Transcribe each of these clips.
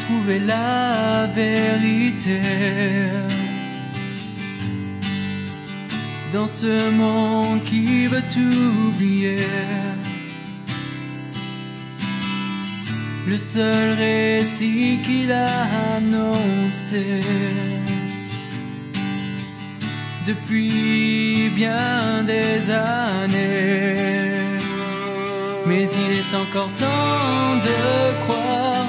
trouver la vérité dans ce monde qui veut tout oublier. Le seul récit qu'il a annoncé depuis bien des années. Mais il est encore temps de croire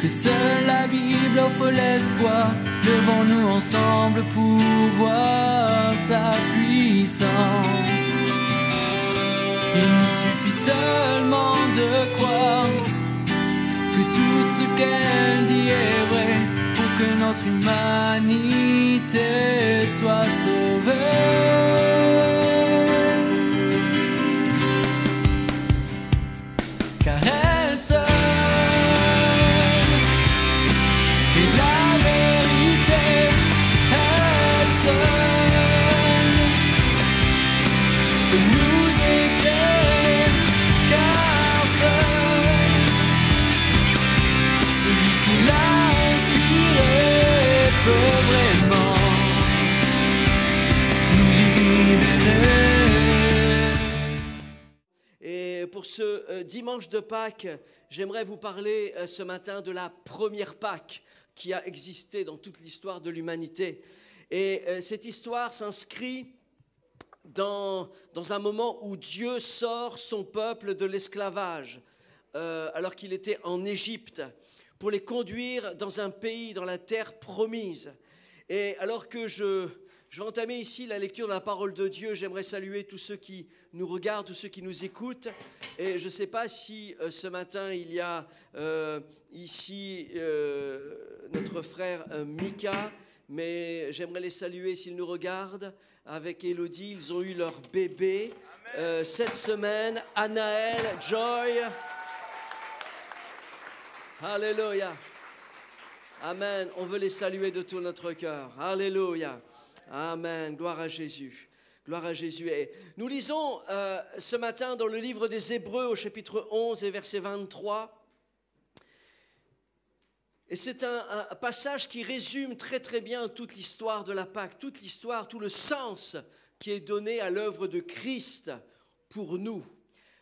que seule la Bible offre l'espoir. Levons-nous ensemble pour voir sa puissance. Il nous suffit seulement de croire que tout ce qu'elle dit est vrai pour que notre humanité soit sauvée. Car elle seule est la vérité, elle seule peut nous éclairer, car seul celui qui l'a inspiré peut vraiment nous libérer. Et pour ce dimanche de Pâques, j'aimerais vous parler ce matin de la première Pâques qui a existé dans toute l'histoire de l'humanité. Et cette histoire s'inscrit dans un moment où Dieu sort son peuple de l'esclavage, alors qu'il était en Égypte, pour les conduire dans un pays, dans la terre promise. Et alors que je vais entamer ici la lecture de la parole de Dieu, j'aimerais saluer tous ceux qui nous regardent, tous ceux qui nous écoutent. Et je ne sais pas si ce matin il y a ici notre frère Mika, mais j'aimerais les saluer s'ils nous regardent. Avec Elodie, ils ont eu leur bébé cette semaine, Anaël, Joy. Alléluia. Amen. On veut les saluer de tout notre cœur. Alléluia. Amen. Gloire à Jésus. Gloire à Jésus. Et nous lisons ce matin dans le livre des Hébreux au chapitre 11 et verset 23. Et c'est un passage qui résume très très bien toute l'histoire de la Pâque, toute l'histoire, tout le sens qui est donné à l'œuvre de Christ pour nous.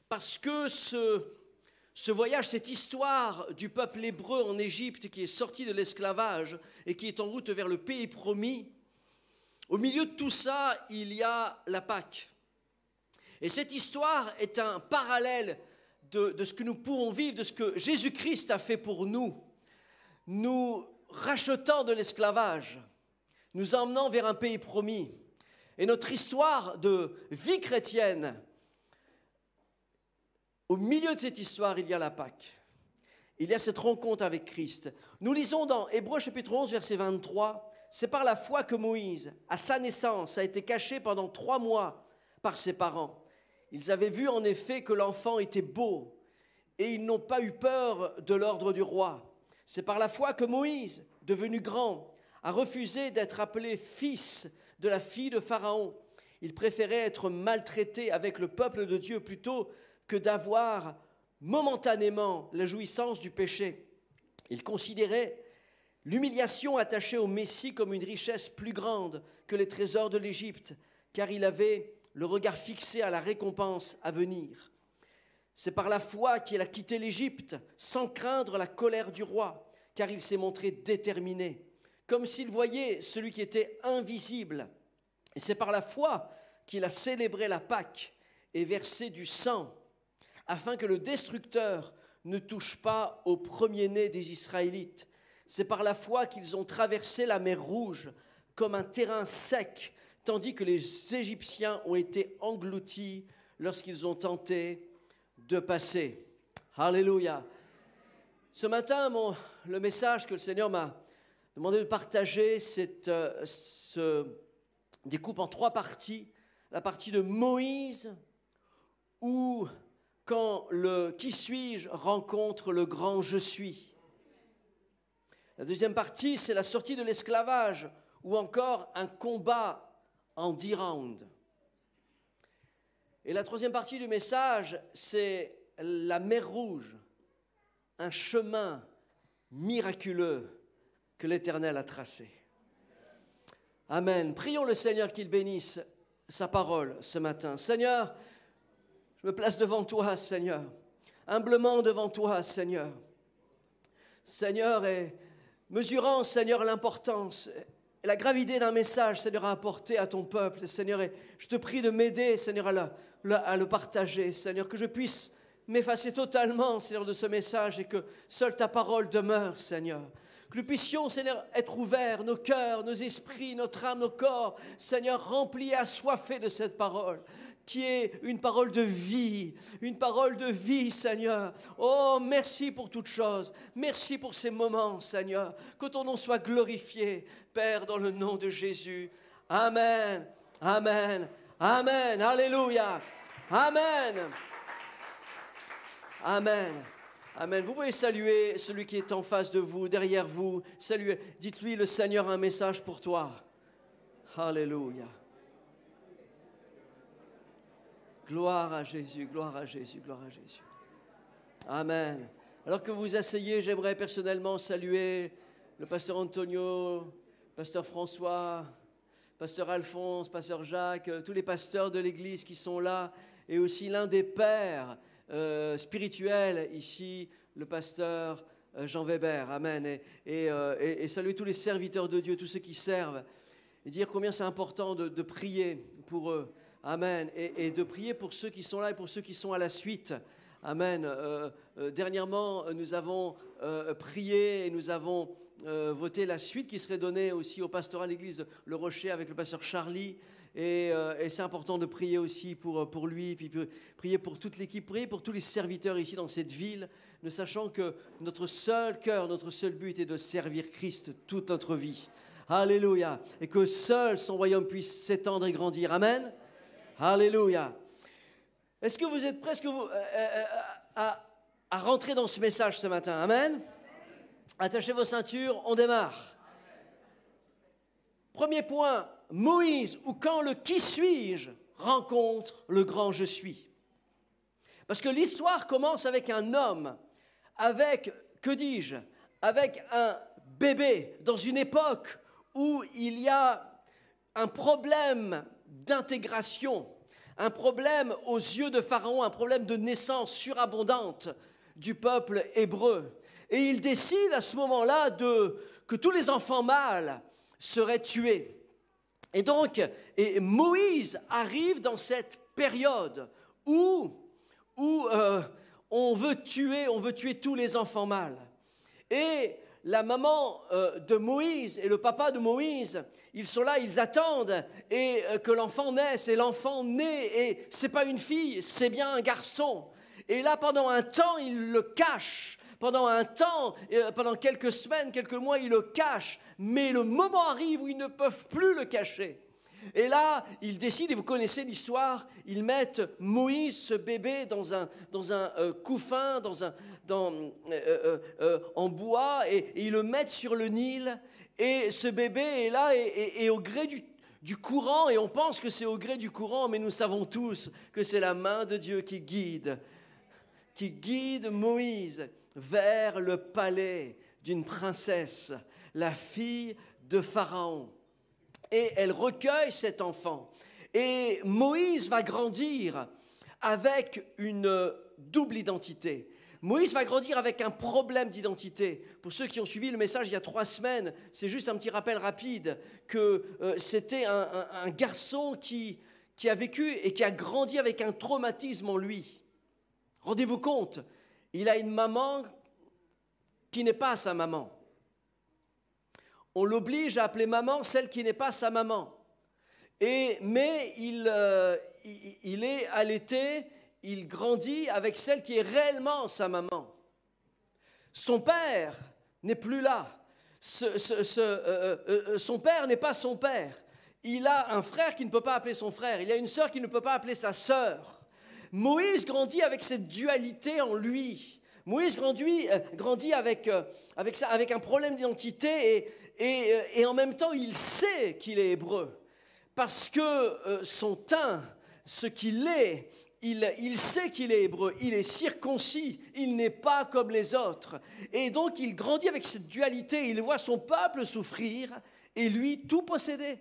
Parce que ce voyage, cette histoire du peuple hébreu en Égypte qui est sorti de l'esclavage et qui est en route vers le pays promis, au milieu de tout ça, il y a la Pâque. Et cette histoire est un parallèle de ce que nous pouvons vivre, de ce que Jésus-Christ a fait pour nous, nous rachetant de l'esclavage, nous emmenant vers un pays promis. Et notre histoire de vie chrétienne, au milieu de cette histoire, il y a la Pâque. Il y a cette rencontre avec Christ. Nous lisons dans Hébreux chapitre 11, verset 23, « C'est par la foi que Moïse, à sa naissance, a été caché pendant 3 mois par ses parents. Ils avaient vu en effet que l'enfant était beau, et ils n'ont pas eu peur de l'ordre du roi. C'est par la foi que Moïse, devenu grand, a refusé d'être appelé fils de la fille de Pharaon. Il préférait être maltraité avec le peuple de Dieu plutôt que d'avoir momentanément la jouissance du péché. Il considérait l'humiliation attachée au Messie comme une richesse plus grande que les trésors de l'Égypte, car il avait le regard fixé à la récompense à venir. C'est par la foi qu'il a quitté l'Égypte sans craindre la colère du roi, car il s'est montré déterminé, comme s'il voyait celui qui était invisible. Et c'est par la foi qu'il a célébré la Pâque et versé du sang, afin que le destructeur ne touche pas au premier-né des Israélites. C'est par la foi qu'ils ont traversé la mer Rouge comme un terrain sec, tandis que les Égyptiens ont été engloutis lorsqu'ils ont tenté de passer. Alléluia. Ce matin, le message que le Seigneur m'a demandé de partager se découpe en 3 parties. La partie de Moïse, où quand le « qui suis-je » rencontre le grand « je suis ». La deuxième partie, c'est la sortie de l'esclavage, ou encore un combat en 10 rounds. Et la troisième partie du message, c'est la mer Rouge, un chemin miraculeux que l'Éternel a tracé. Amen. Prions le Seigneur qu'il bénisse sa parole ce matin. Seigneur, je me place devant toi, Seigneur, humblement devant toi, Seigneur. Seigneur, et mesurant, Seigneur, l'importance et la gravité d'un message, Seigneur, à apporter à ton peuple, Seigneur, et je te prie de m'aider, Seigneur, à le partager, Seigneur, que je puisse m'effacer totalement, Seigneur, de ce message et que seule ta parole demeure, Seigneur. Que nous puissions, Seigneur, être ouverts, nos cœurs, nos esprits, notre âme, nos corps, Seigneur, remplis et assoiffés de cette parole, qui est une parole de vie, Seigneur. Oh, merci pour toutes choses. Merci pour ces moments, Seigneur. Que ton nom soit glorifié, Père, dans le nom de Jésus. Amen, amen, amen. Alléluia, amen. Amen. Amen. Vous pouvez saluer celui qui est en face de vous, derrière vous. Saluez. Dites-lui, le Seigneur a un message pour toi. Alléluia. Gloire à Jésus, gloire à Jésus, gloire à Jésus. Amen. Alors que vous vous asseyez, j'aimerais personnellement saluer le pasteur Antonio, pasteur François, pasteur Alphonse, pasteur Jacques, tous les pasteurs de l'Église qui sont là, et aussi l'un des pères spirituel ici, le pasteur Jean Weber, amen, et saluer tous les serviteurs de Dieu, tous ceux qui servent, et dire combien c'est important de prier pour eux, amen, et de prier pour ceux qui sont là et pour ceux qui sont à la suite, amen. Dernièrement, nous avons prié et nous avons voté la suite qui serait donnée aussi au pastorat à l'église Le Rocher avec le pasteur Charlie. Et c'est important de prier aussi pour lui, puis prier pour toute l'équipe, prier pour tous les serviteurs ici dans cette ville, ne sachant que notre seul cœur, notre seul but est de servir Christ toute notre vie. Alléluia. Et que seul son royaume puisse s'étendre et grandir. Amen. Alléluia. Est-ce que vous êtes presque à rentrer dans ce message ce matin? Amen. Attachez vos ceintures, on démarre. Premier point. Moïse, ou quand le qui suis-je rencontre le grand je suis. Parce que l'histoire commence avec un homme, avec, que dis-je, avec un bébé, dans une époque où il y a un problème d'intégration, un problème aux yeux de Pharaon, un problème de naissance surabondante du peuple hébreu. Et il décide à ce moment-là que tous les enfants mâles seraient tués. Et donc, Moïse arrive dans cette période où on veut tuer tous les enfants mâles. Et la maman de Moïse et le papa de Moïse, ils sont là, ils attendent et que l'enfant naisse. Et l'enfant naît et c'est pas une fille, c'est bien un garçon. Et là, pendant un temps, ils le cachent. Pendant un temps, pendant quelques semaines, quelques mois, ils le cachent. Mais le moment arrive où ils ne peuvent plus le cacher. Et là, ils décident, et vous connaissez l'histoire, ils mettent Moïse, ce bébé, dans un couffin, en bois, et ils le mettent sur le Nil. Et ce bébé est là, et au gré du courant, et on pense que c'est au gré du courant, mais nous savons tous que c'est la main de Dieu qui guide Moïse vers le palais d'une princesse, la fille de Pharaon. Et elle recueille cet enfant. Et Moïse va grandir avec une double identité. Moïse va grandir avec un problème d'identité. Pour ceux qui ont suivi le message il y a 3 semaines, c'est juste un petit rappel rapide que c'était un garçon qui a vécu et qui a grandi avec un traumatisme en lui. Rendez-vous compte, il a une maman qui n'est pas sa maman. On l'oblige à appeler maman celle qui n'est pas sa maman. Mais il est allaité, il grandit avec celle qui est réellement sa maman. Son père n'est plus là. Son père n'est pas son père. Il a un frère qui ne peut pas appeler son frère. Il a une sœur qui ne peut pas appeler sa sœur. Moïse grandit avec cette dualité en lui. Moïse grandit avec un problème d'identité et en même temps, il sait qu'il est hébreu. Parce que son teint, ce qu'il est, il sait qu'il est hébreu, il est circoncis, il n'est pas comme les autres. Et donc il grandit avec cette dualité, il voit son peuple souffrir et lui tout posséder.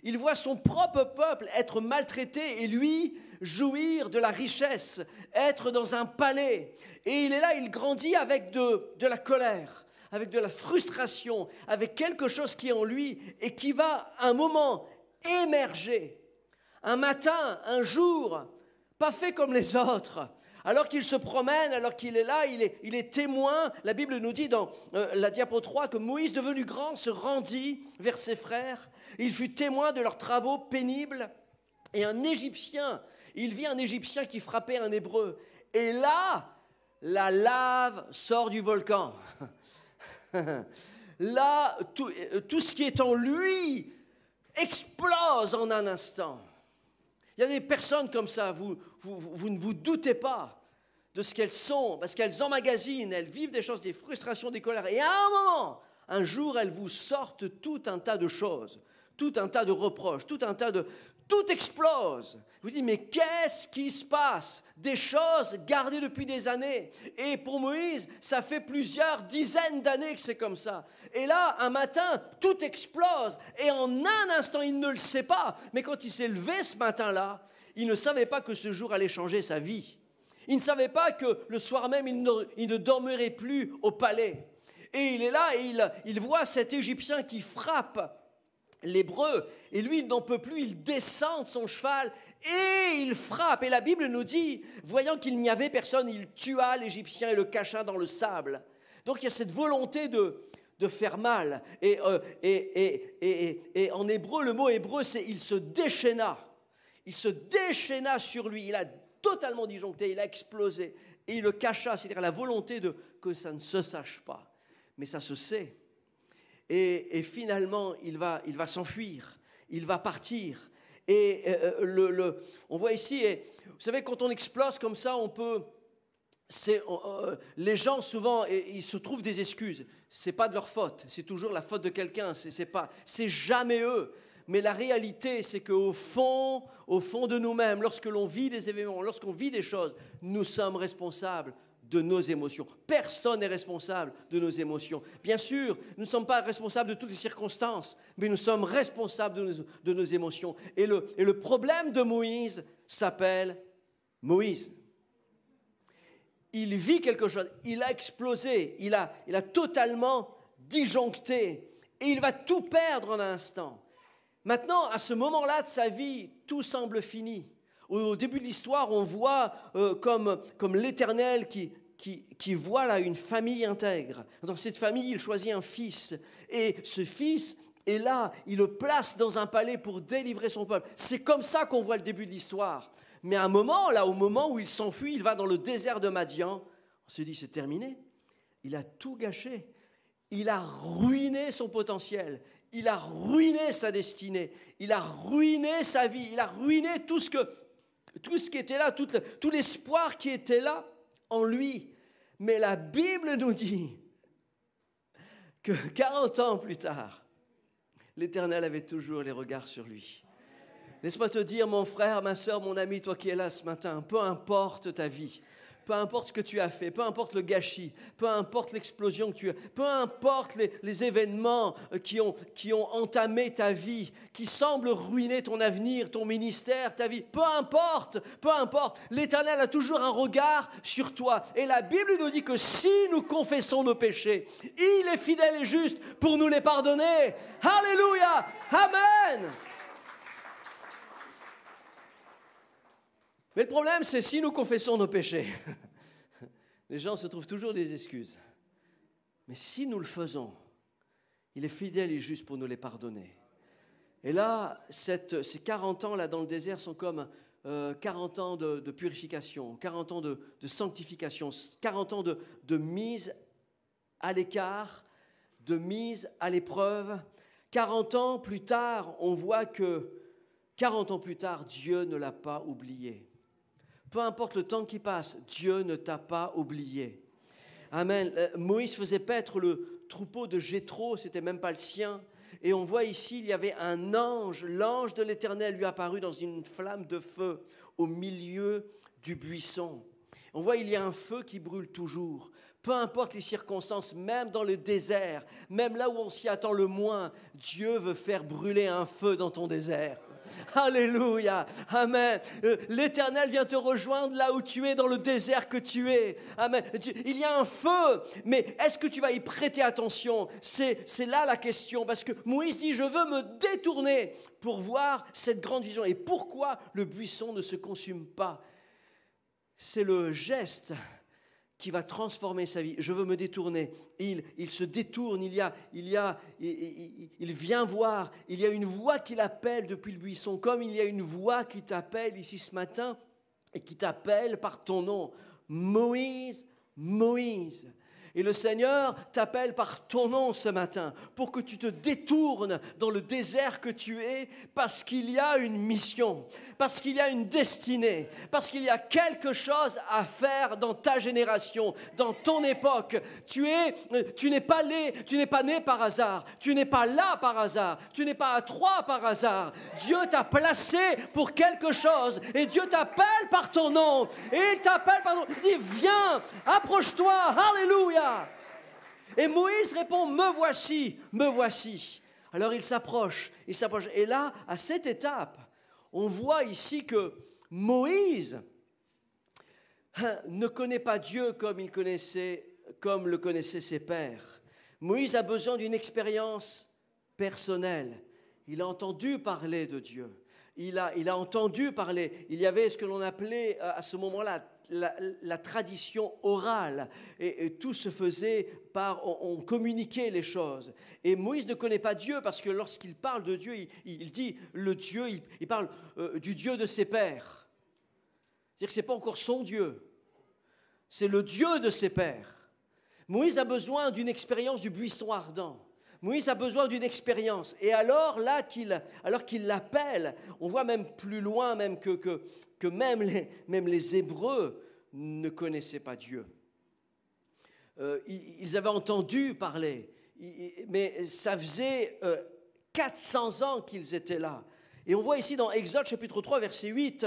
Il voit son propre peuple être maltraité et lui jouir de la richesse, être dans un palais. Et il est là, il grandit avec de la colère, avec de la frustration, avec quelque chose qui est en lui et qui va un moment émerger. Un matin, un jour, pas fait comme les autres. Alors qu'il se promène, alors qu'il est là, il est témoin. La Bible nous dit dans la diapo 3 que Moïse, devenu grand, se rendit vers ses frères. Il fut témoin de leurs travaux pénibles. Et un Égyptien, il vit un Égyptien qui frappait un Hébreu. Et là, la lave sort du volcan. Là, tout ce qui est en lui explose en un instant. Il y a des personnes comme ça, vous ne vous doutez pas de ce qu'elles sont, parce qu'elles emmagasinent, elles vivent des choses, des frustrations, des colères. Et à un moment, un jour, elles vous sortent tout un tas de choses, tout un tas de reproches, tout explose. Vous dites, mais qu'est-ce qui se passe? Des choses gardées depuis des années. Et pour Moïse, ça fait plusieurs dizaines d'années que c'est comme ça. Et là, un matin, tout explose. Et en un instant, il ne le sait pas. Mais quand il s'est levé ce matin-là, il ne savait pas que ce jour allait changer sa vie. Il ne savait pas que le soir même, il ne dormirait plus au palais. Et il est là et il voit cet Égyptien qui frappe l'Hébreu, et lui, il n'en peut plus, il descend de son cheval et il frappe. Et la Bible nous dit, voyant qu'il n'y avait personne, il tua l'Égyptien et le cacha dans le sable. Donc il y a cette volonté de faire mal. Et en hébreu, le mot hébreu, c'est il se déchaîna. Il se déchaîna sur lui, il a totalement disjoncté, il a explosé. Et il le cacha, c'est-à-dire la volonté que ça ne se sache pas. Mais ça se sait. Et finalement, il va s'enfuir, il va partir. Et on voit ici, vous savez, quand on explose comme ça, les gens souvent, ils se trouvent des excuses. C'est pas de leur faute, c'est toujours la faute de quelqu'un. C'est jamais eux. Mais la réalité, c'est qu'au fond de nous-mêmes, lorsque l'on vit des événements, lorsqu'on vit des choses, nous sommes responsables de nos émotions. Personne n'est responsable de nos émotions. Bien sûr, nous ne sommes pas responsables de toutes les circonstances, mais nous sommes responsables de nos émotions. Et le problème de Moïse s'appelle Moïse. Il vit quelque chose, il a explosé, il a totalement disjoncté, et il va tout perdre en un instant. Maintenant, à ce moment-là de sa vie, tout semble fini. Au début de l'histoire, on voit comme l'Éternel qui voit là une famille intègre. Dans cette famille, il choisit un fils. Et ce fils est là, il le place dans un palais pour délivrer son peuple. C'est comme ça qu'on voit le début de l'histoire. Mais à un moment, là, au moment où il s'enfuit, il va dans le désert de Madian. On se dit, c'est terminé. Il a tout gâché. Il a ruiné son potentiel. Il a ruiné sa destinée. Il a ruiné sa vie. Il a ruiné tout ce qui était là, tout l'espoir qui était là en lui. Mais la Bible nous dit que 40 ans plus tard, l'Éternel avait toujours les regards sur lui. Laisse-moi te dire, mon frère, ma soeur, mon ami, toi qui es là ce matin, peu importe ta vie, peu importe ce que tu as fait, peu importe le gâchis, peu importe l'explosion que tu as, peu importe les événements qui ont entamé ta vie, qui semblent ruiner ton avenir, ton ministère, ta vie, peu importe, l'Éternel a toujours un regard sur toi. Et la Bible nous dit que si nous confessons nos péchés, il est fidèle et juste pour nous les pardonner. Alléluia, Amen. Mais le problème, c'est si nous confessons nos péchés, les gens se trouvent toujours des excuses. Mais si nous le faisons, il est fidèle et juste pour nous les pardonner. Et là, ces 40 ans là dans le désert sont comme 40 ans de purification, 40 ans de sanctification, 40 ans de mise à l'écart, de mise à l'épreuve. 40 ans plus tard, on voit que 40 ans plus tard, Dieu ne l'a pas oublié. Peu importe le temps qui passe, Dieu ne t'a pas oublié. Amen. Moïse faisait paître le troupeau de Jéthro, c'était même pas le sien. Et on voit ici, il y avait un ange, l'ange de l'Éternel lui apparut dans une flamme de feu au milieu du buisson. On voit, il y a un feu qui brûle toujours. Peu importe les circonstances, même dans le désert, même là où on s'y attend le moins, Dieu veut faire brûler un feu dans ton désert. Alléluia, amen. L'Éternel vient te rejoindre là où tu es, dans le désert que tu es. Amen. Il y a un feu, mais est-ce que tu vas y prêter attention? C'est là la question, parce que Moïse dit, je veux me détourner pour voir cette grande vision. Et pourquoi le buisson ne se consume pas? C'est le geste qui va transformer sa vie. Je veux me détourner. Il se détourne, il vient voir, il y a une voix qui l'appelle depuis le buisson, comme il y a une voix qui t'appelle ici ce matin et qui t'appelle par ton nom. Moïse, Moïse. Et le Seigneur t'appelle par ton nom ce matin pour que tu te détournes dans le désert que tu es, parce qu'il y a une mission, parce qu'il y a une destinée, parce qu'il y a quelque chose à faire dans ta génération, dans ton époque. Tu n'es pas né par hasard, tu n'es pas là par hasard, tu n'es pas à Troyes par hasard. Dieu t'a placé pour quelque chose et Dieu t'appelle par ton nom. Et il t'appelle par ton nom. Il dit, viens, approche-toi, alléluia. Et Moïse répond, me voici, me voici. Alors il s'approche. Et là, à cette étape, on voit ici que Moïse ne connaît pas Dieu comme le connaissaient ses pères. Moïse a besoin d'une expérience personnelle. Il a entendu parler de Dieu. Il a entendu parler. Il y avait ce que l'on appelait à ce moment-là la tradition orale, et tout se faisait on communiquait les choses. Et Moïse ne connaît pas Dieu, parce que lorsqu'il parle de Dieu, il dit le Dieu, il parle du Dieu de ses pères. C'est-à-dire que ce n'est pas encore son Dieu, c'est le Dieu de ses pères. Moïse a besoin d'une expérience du buisson ardent. Moïse a besoin d'une expérience. Et alors qu'il l'appelle, on voit même plus loin même que même les Hébreux ne connaissaient pas Dieu. Ils avaient entendu parler, mais ça faisait 400 ans qu'ils étaient là. Et on voit ici dans Exode chapitre 3, verset 8,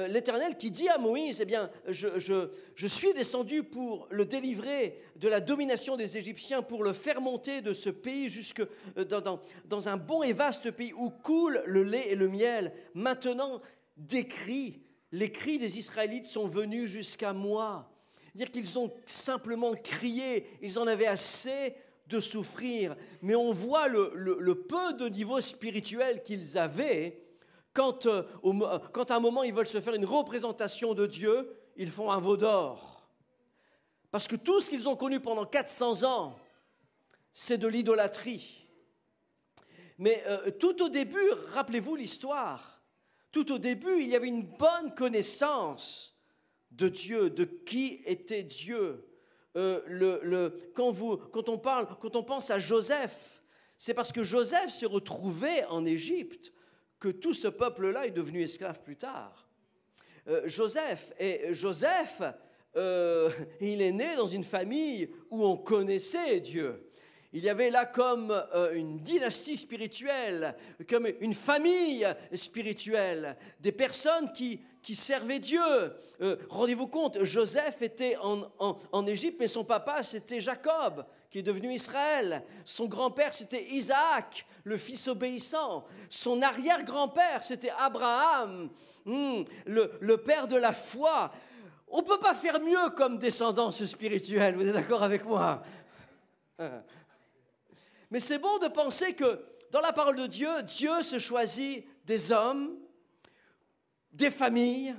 l'Éternel qui dit à Moïse, eh bien, je suis descendu pour le délivrer de la domination des Égyptiens, pour le faire monter de ce pays jusque dans un bon et vaste pays où coule le lait et le miel. Maintenant, les cris des Israélites sont venus jusqu'à moi. C'est-à-dire qu'ils ont simplement crié, ils en avaient assez de souffrir. Mais on voit le peu de niveau spirituel qu'ils avaient. Quand à un moment ils veulent se faire une représentation de Dieu, ils font un veau d'or. Parce que tout ce qu'ils ont connu pendant 400 ans, c'est de l'idolâtrie. Mais tout au début, rappelez-vous l'histoire, tout au début, il y avait une bonne connaissance de Dieu, de qui était Dieu. Quand on pense à Joseph, c'est parce que Joseph se retrouvait en Égypte que tout ce peuple-là est devenu esclave plus tard. Joseph, il est né dans une famille où on connaissait Dieu. Il y avait là comme une dynastie spirituelle, comme une famille spirituelle, des personnes qui servaient Dieu. Rendez-vous compte, Joseph était en Égypte, mais son papa c'était Jacob, qui est devenu Israël. Son grand-père c'était Isaac, le fils obéissant. Son arrière-grand-père c'était Abraham, le père de la foi. On ne peut pas faire mieux comme descendance spirituelle, vous êtes d'accord avec moi? Mais c'est bon de penser que dans la parole de Dieu, Dieu se choisit des hommes, des familles,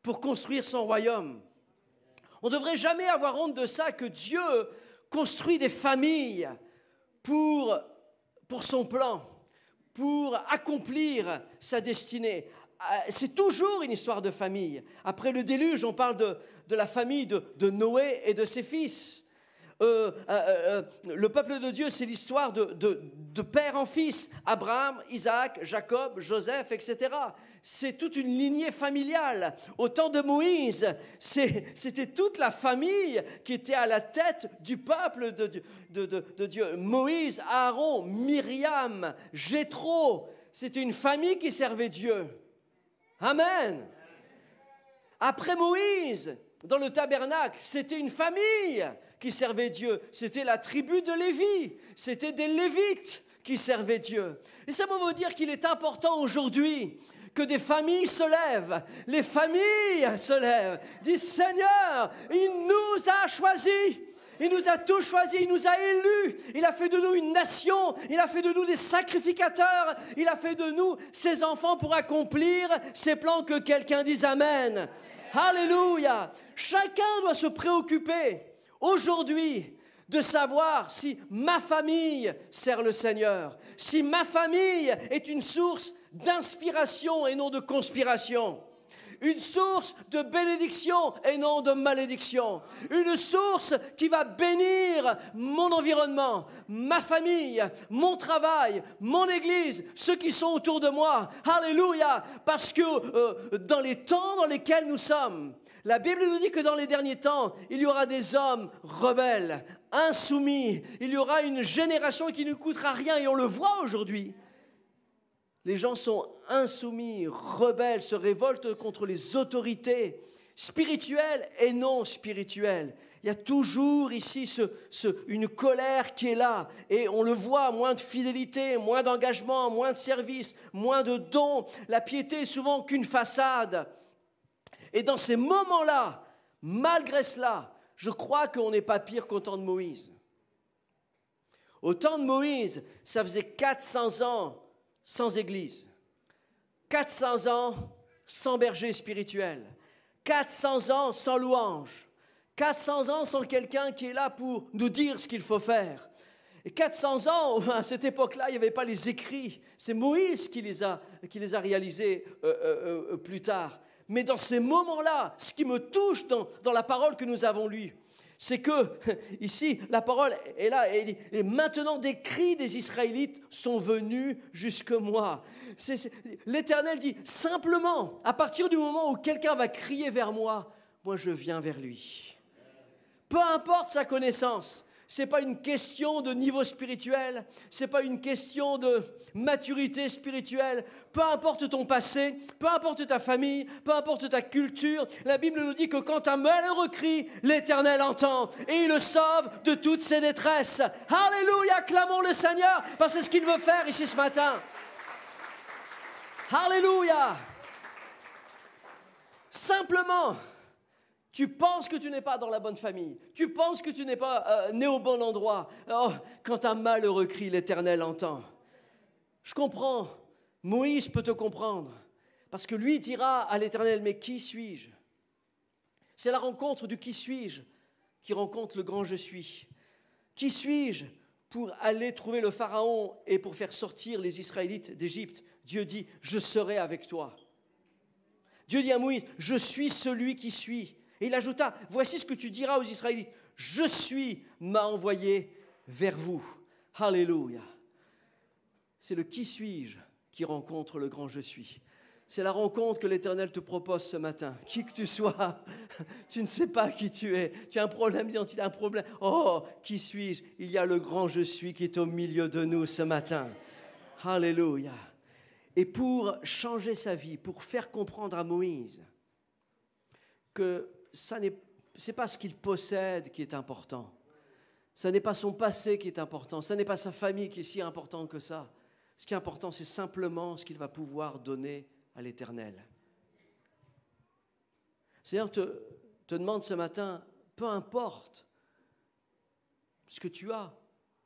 pour construire son royaume. On ne devrait jamais avoir honte de ça, que Dieu construit des familles pour son plan, pour accomplir sa destinée. C'est toujours une histoire de famille. Après le déluge, on parle de la famille de Noé et de ses fils. Le peuple de Dieu, c'est l'histoire de père en fils. Abraham, Isaac, Jacob, Joseph, etc. C'est toute une lignée familiale. Au temps de Moïse, c'était toute la famille qui était à la tête du peuple de Dieu. Moïse, Aaron, Myriam, Jéthro, c'était une famille qui servait Dieu. Amen. Après Moïse, dans le tabernacle, c'était une famille qui servait Dieu. C'était la tribu de Lévi. C'était des Lévites qui servaient Dieu. Et ça veut dire qu'il est important aujourd'hui que des familles se lèvent. Les familles se lèvent. Disent, Seigneur, il nous a choisis. Il nous a tous choisis, il nous a élus, il a fait de nous une nation, il a fait de nous des sacrificateurs, il a fait de nous ses enfants pour accomplir ses plans. Que quelqu'un dise Amen. Alléluia. Chacun doit se préoccuper aujourd'hui de savoir si ma famille sert le Seigneur, si ma famille est une source d'inspiration et non de conspiration. Une source de bénédiction et non de malédiction. Une source qui va bénir mon environnement, ma famille, mon travail, mon église, ceux qui sont autour de moi. Alléluia. Parce que dans les temps dans lesquels nous sommes, la Bible nous dit que dans les derniers temps, il y aura des hommes rebelles, insoumis. Il y aura une génération qui ne coûtera rien et on le voit aujourd'hui. Les gens sont insoumis, rebelles, se révoltent contre les autorités spirituelles et non spirituelles. Il y a toujours ici une colère qui est là. Et on le voit, moins de fidélité, moins d'engagement, moins de service, moins de dons. La piété est souvent qu'une façade. Et dans ces moments-là, malgré cela, je crois qu'on n'est pas pire qu'au temps de Moïse. Au temps de Moïse, ça faisait 400 ans sans église, 400 ans sans berger spirituel, 400 ans sans louange, 400 ans sans quelqu'un qui est là pour nous dire ce qu'il faut faire. Et 400 ans, à cette époque-là, il n'y avait pas les écrits. C'est Moïse qui les a réalisés plus tard. Mais dans ces moments-là, ce qui me touche dans la parole que nous avons lue, c'est que, ici, la parole est là, et maintenant des cris des Israélites sont venus jusque moi. L'Éternel dit, simplement, à partir du moment où quelqu'un va crier vers moi, moi je viens vers lui. Peu importe sa connaissance, ce n'est pas une question de niveau spirituel, ce n'est pas une question de maturité spirituelle. Peu importe ton passé, peu importe ta famille, peu importe ta culture, la Bible nous dit que quand un malheureux crie, l'Éternel entend et il le sauve de toutes ses détresses. Alléluia, acclamons le Seigneur parce que c'est ce qu'il veut faire ici ce matin. Alléluia. Simplement, tu penses que tu n'es pas dans la bonne famille. Tu penses que tu n'es pas né au bon endroit. Oh, quand un malheureux crie, l'Éternel entend. Je comprends. Moïse peut te comprendre. Parce que lui dira à l'Éternel, mais qui suis-je? C'est la rencontre du qui suis-je qui rencontre le grand je suis. Qui suis-je pour aller trouver le Pharaon et pour faire sortir les Israélites d'Égypte? Dieu dit, je serai avec toi. Dieu dit à Moïse, je suis celui qui suis. Et il ajouta, voici ce que tu diras aux Israélites. Je suis m'a envoyé vers vous. Alléluia. C'est le qui suis-je qui rencontre le grand je suis. C'est la rencontre que l'Éternel te propose ce matin. Qui que tu sois, tu ne sais pas qui tu es. Tu as un problème d'identité, un problème. Oh, qui suis-je? Il y a le grand je suis qui est au milieu de nous ce matin. Alléluia. Et pour changer sa vie, pour faire comprendre à Moïse que ce n'est pas ce qu'il possède qui est important. Ce n'est pas son passé qui est important. Ce n'est pas sa famille qui est si importante que ça. Ce qui est important, c'est simplement ce qu'il va pouvoir donner à l'Éternel. Seigneur te demande ce matin, peu importe ce que tu as,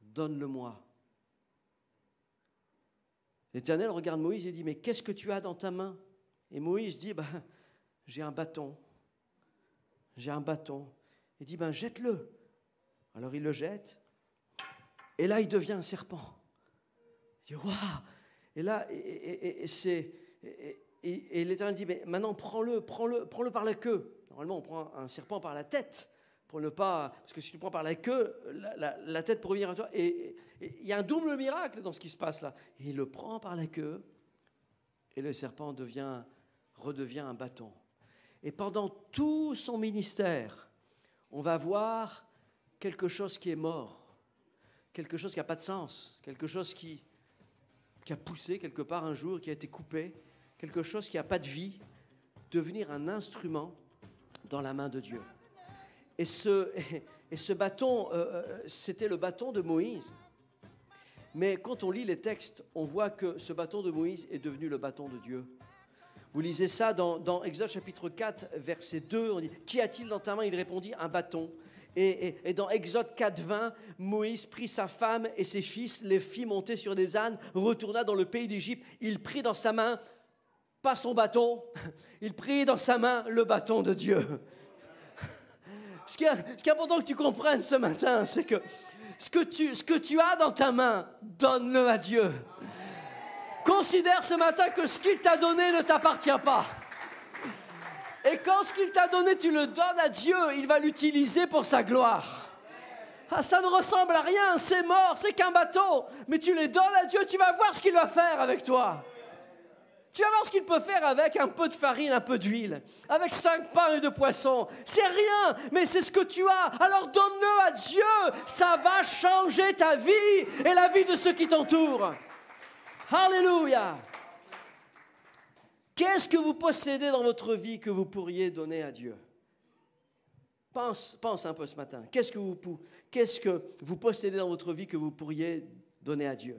donne-le-moi. L'Éternel regarde Moïse et dit, mais qu'est-ce que tu as dans ta main? Et Moïse dit, j'ai un bâton. J'ai un bâton. Il dit, jette-le. Alors il le jette. Et là, il devient un serpent. Il dit, waouh! Et là, et l'Éternel dit, mais maintenant, prends-le par la queue. Normalement, on prend un serpent par la tête. Pour ne pas, parce que si tu le prends par la queue, la tête peut revenir à toi. Et il y a un double miracle dans ce qui se passe là. Il le prend par la queue et le serpent redevient un bâton. Et pendant tout son ministère, on va voir quelque chose qui est mort, quelque chose qui n'a pas de sens, quelque chose qui a poussé quelque part un jour, qui a été coupé, quelque chose qui n'a pas de vie, devenir un instrument dans la main de Dieu. Et ce bâton, c'était le bâton de Moïse. Mais quand on lit les textes, on voit que ce bâton de Moïse est devenu le bâton de Dieu. Vous lisez ça dans Exode chapitre 4, verset 2, on dit « Qu'y a-t-il dans ta main ?» Il répondit « Un bâton ». Et dans Exode 4, 20, Moïse prit sa femme et ses fils, les fit monter sur des ânes, retourna dans le pays d'Égypte. Il prit dans sa main, pas son bâton, il prit dans sa main le bâton de Dieu. Ce qui est important que tu comprennes ce matin, c'est que ce que tu as dans ta main, donne-le à Dieu. Considère ce matin que ce qu'il t'a donné ne t'appartient pas. Et quand ce qu'il t'a donné, tu le donnes à Dieu, il va l'utiliser pour sa gloire. Ah, ça ne ressemble à rien, c'est mort, c'est qu'un bateau. Mais tu les donnes à Dieu, tu vas voir ce qu'il va faire avec toi. Tu vas voir ce qu'il peut faire avec un peu de farine, un peu d'huile, avec 5 pains et 2 poissons. C'est rien, mais c'est ce que tu as. Alors donne-le à Dieu, ça va changer ta vie et la vie de ceux qui t'entourent. Alléluia. Qu'est-ce que vous possédez dans votre vie que vous pourriez donner à Dieu? Pense un peu ce matin. Qu'est-ce que vous possédez dans votre vie que vous pourriez donner à Dieu?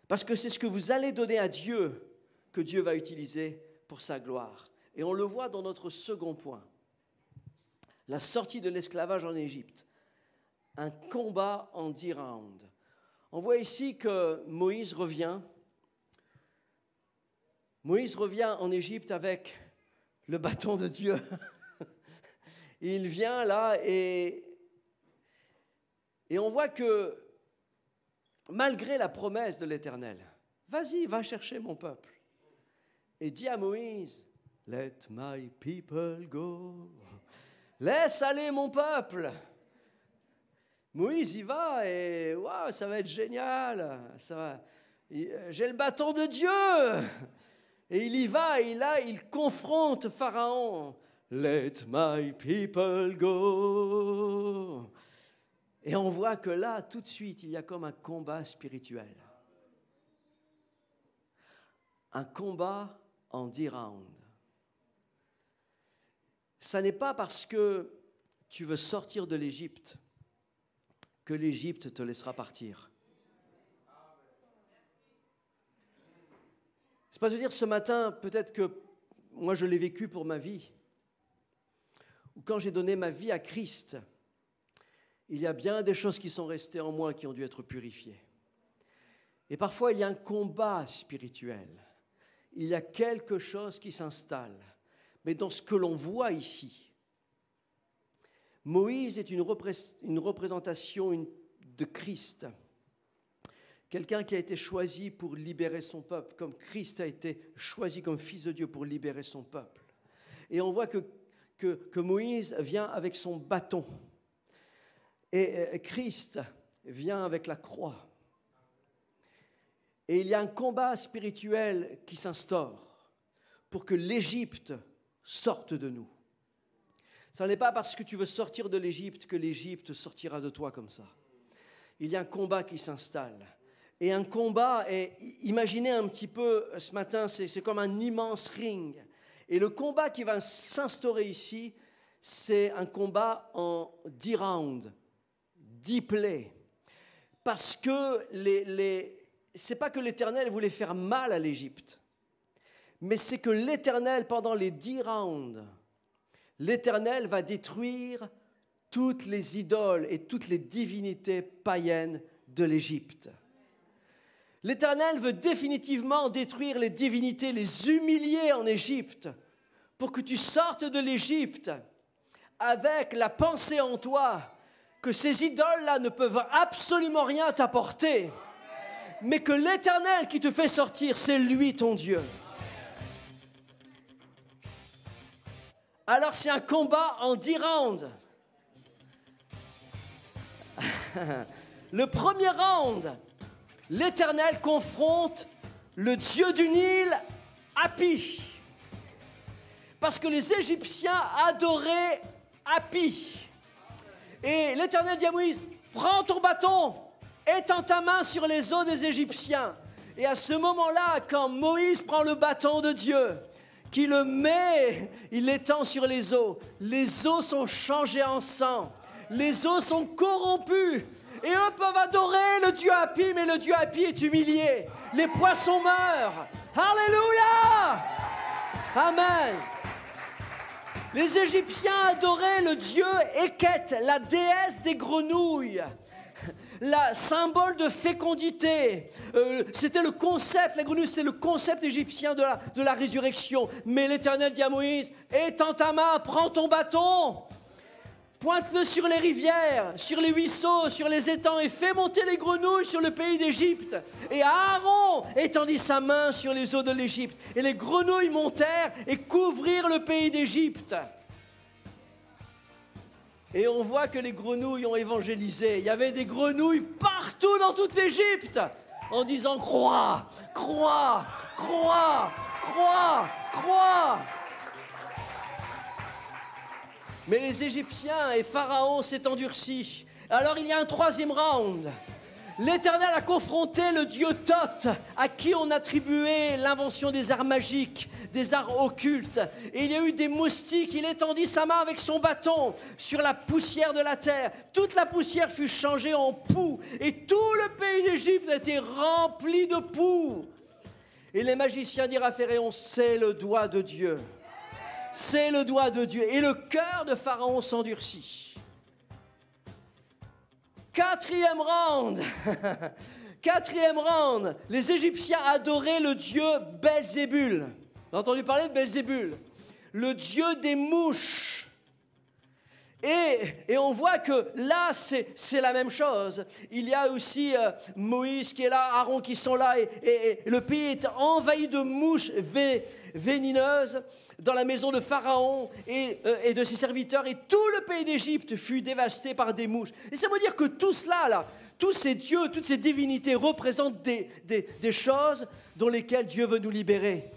Parce que c'est ce que vous allez donner à Dieu que Dieu va utiliser pour sa gloire. Et on le voit dans notre second point. La sortie de l'esclavage en Égypte. Un combat en 10 rounds. On voit ici que Moïse revient. Moïse revient en Égypte avec le bâton de Dieu. Il vient là et on voit que malgré la promesse de l'Éternel, vas-y, va chercher mon peuple. Et dit à Moïse, « Let my people go. » Laisse aller mon peuple. Moïse y va et wow, ça va être génial. J'ai le bâton de Dieu. Et il y va et là, il confronte Pharaon. « Let my people go. » Et on voit que là, tout de suite, il y a comme un combat spirituel. Un combat en 10 rounds. Ça n'est pas parce que tu veux sortir de l'Égypte que l'Égypte te laissera partir. C'est pas de dire ce matin, peut-être que moi je l'ai vécu pour ma vie, ou quand j'ai donné ma vie à Christ, il y a bien des choses qui sont restées en moi qui ont dû être purifiées. Et parfois il y a un combat spirituel. Il y a quelque chose qui s'installe. Mais dans ce que l'on voit ici, Moïse est une représentation de Christ. Quelqu'un qui a été choisi pour libérer son peuple, comme Christ a été choisi comme fils de Dieu pour libérer son peuple. Et on voit que Moïse vient avec son bâton. Et Christ vient avec la croix. Et il y a un combat spirituel qui s'instaure pour que l'Égypte sorte de nous. Ce n'est pas parce que tu veux sortir de l'Égypte que l'Égypte sortira de toi comme ça. Il y a un combat qui s'installe. Et un combat, imaginez un petit peu ce matin, c'est comme un immense ring. Et le combat qui va s'instaurer ici, c'est un combat en 10 rounds, 10 plays. Parce que c'est pas que l'Éternel voulait faire mal à l'Égypte, mais c'est que l'Éternel, pendant les 10 rounds, l'Éternel va détruire toutes les idoles et toutes les divinités païennes de l'Égypte. L'Éternel veut définitivement détruire les divinités, les humilier en Égypte, pour que tu sortes de l'Égypte avec la pensée en toi que ces idoles-là ne peuvent absolument rien t'apporter, mais que l'Éternel qui te fait sortir, c'est lui ton Dieu. Alors c'est un combat en 10 rounds. Le premier round, l'Éternel confronte le Dieu du Nil, Hapi. Parce que les Égyptiens adoraient Hapi. Et l'Éternel dit à Moïse, prends ton bâton, étends ta main sur les eaux des Égyptiens. Et à ce moment-là, quand Moïse prend le bâton de Dieu, qui le met, il l'étend sur les eaux. Les eaux sont changées en sang. Les eaux sont corrompues. Et eux peuvent adorer le Dieu Hapi, mais le Dieu Hapi est humilié. Les poissons meurent. Alléluia! Amen. Les Égyptiens adoraient le dieu Eket, la déesse des grenouilles, la symbole de fécondité. C'était le concept, la grenouille, c'est le concept égyptien de la résurrection. Mais l'Éternel dit à Moïse, étends ta main, prends ton bâton, pointe-le sur les rivières, sur les ruisseaux, sur les étangs et fais monter les grenouilles sur le pays d'Égypte. Et Aaron étendit sa main sur les eaux de l'Égypte. Et les grenouilles montèrent et couvrirent le pays d'Égypte. Et on voit que les grenouilles ont évangélisé. Il y avait des grenouilles partout dans toute l'Égypte en disant « Crois, crois, crois, crois, crois ». Mais les Égyptiens et Pharaon s'est endurci. Alors il y a un troisième round. L'Éternel a confronté le dieu Thoth, à qui on attribuait l'invention des arts magiques, des arts occultes. Et il y a eu des moustiques. Il étendit sa main avec son bâton sur la poussière de la terre. Toute la poussière fut changée en poux. Et tout le pays d'Égypte a été rempli de poux. Et les magiciens dirent à Pharaon, c'est le doigt de Dieu. C'est le doigt de Dieu. Et le cœur de Pharaon s'endurcit. Quatrième round. Quatrième round. Les Égyptiens adoraient le dieu Belzébul. Vous avez entendu parler de Belzébul? Le dieu des mouches. Et on voit que là, c'est la même chose. Il y a aussi Moïse qui est là, Aaron qui sont là. Et le pays est envahi de mouches vénineuses dans la maison de Pharaon et de ses serviteurs. Et tout le pays d'Égypte fut dévasté par des mouches. Et ça veut dire que tout cela, là, tous ces dieux, toutes ces divinités représentent des choses dans lesquelles Dieu veut nous libérer.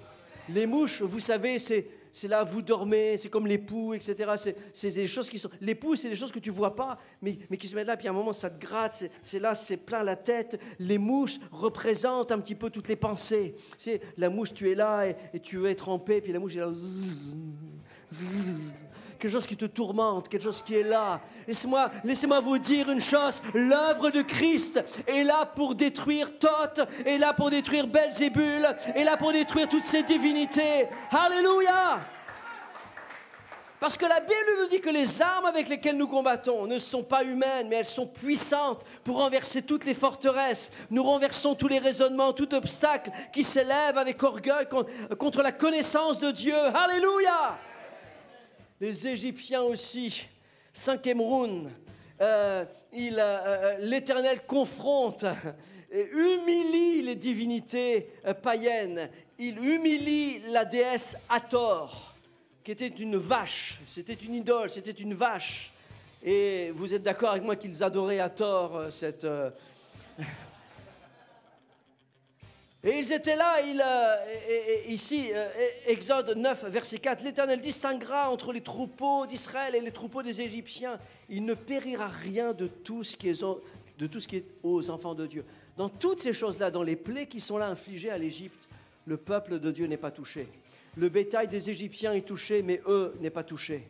Les mouches, vous savez, c'est là, vous dormez, c'est comme les poux, etc. C'est des choses qui sont... Les poux, c'est des choses que tu ne vois pas, mais qui se mettent là, puis à un moment, ça te gratte, c'est là, c'est plein la tête. Les mouches représentent un petit peu toutes les pensées. C'est la mouche, tu es là et tu veux être trempé, puis la mouche est là... Zzz, zzz, quelque chose qui te tourmente, quelque chose qui est là. Laissez-moi vous dire une chose, l'œuvre de Christ est là pour détruire Thoth, est là pour détruire Belzébul, est là pour détruire toutes ces divinités. Alléluia! Parce que la Bible nous dit que les armes avec lesquelles nous combattons ne sont pas humaines, mais elles sont puissantes pour renverser toutes les forteresses. Nous renversons tous les raisonnements, tout obstacle qui s'élève avec orgueil contre la connaissance de Dieu. Alléluia! Les Égyptiens aussi, cinquième round, l'Éternel confronte et humilie les divinités païennes. Il humilie la déesse Hathor, qui était une vache, c'était une idole, c'était une vache. Et vous êtes d'accord avec moi qu'ils adoraient Hathor, cette... Et ils étaient là, ici, Exode 9, verset 4, l'Éternel distinguera entre les troupeaux d'Israël et les troupeaux des Égyptiens. Il ne périra rien de tout ce qui est aux enfants de Dieu. Dans toutes ces choses-là, dans les plaies qui sont là infligées à l'Égypte, le peuple de Dieu n'est pas touché. Le bétail des Égyptiens est touché, mais eux n'est pas touché.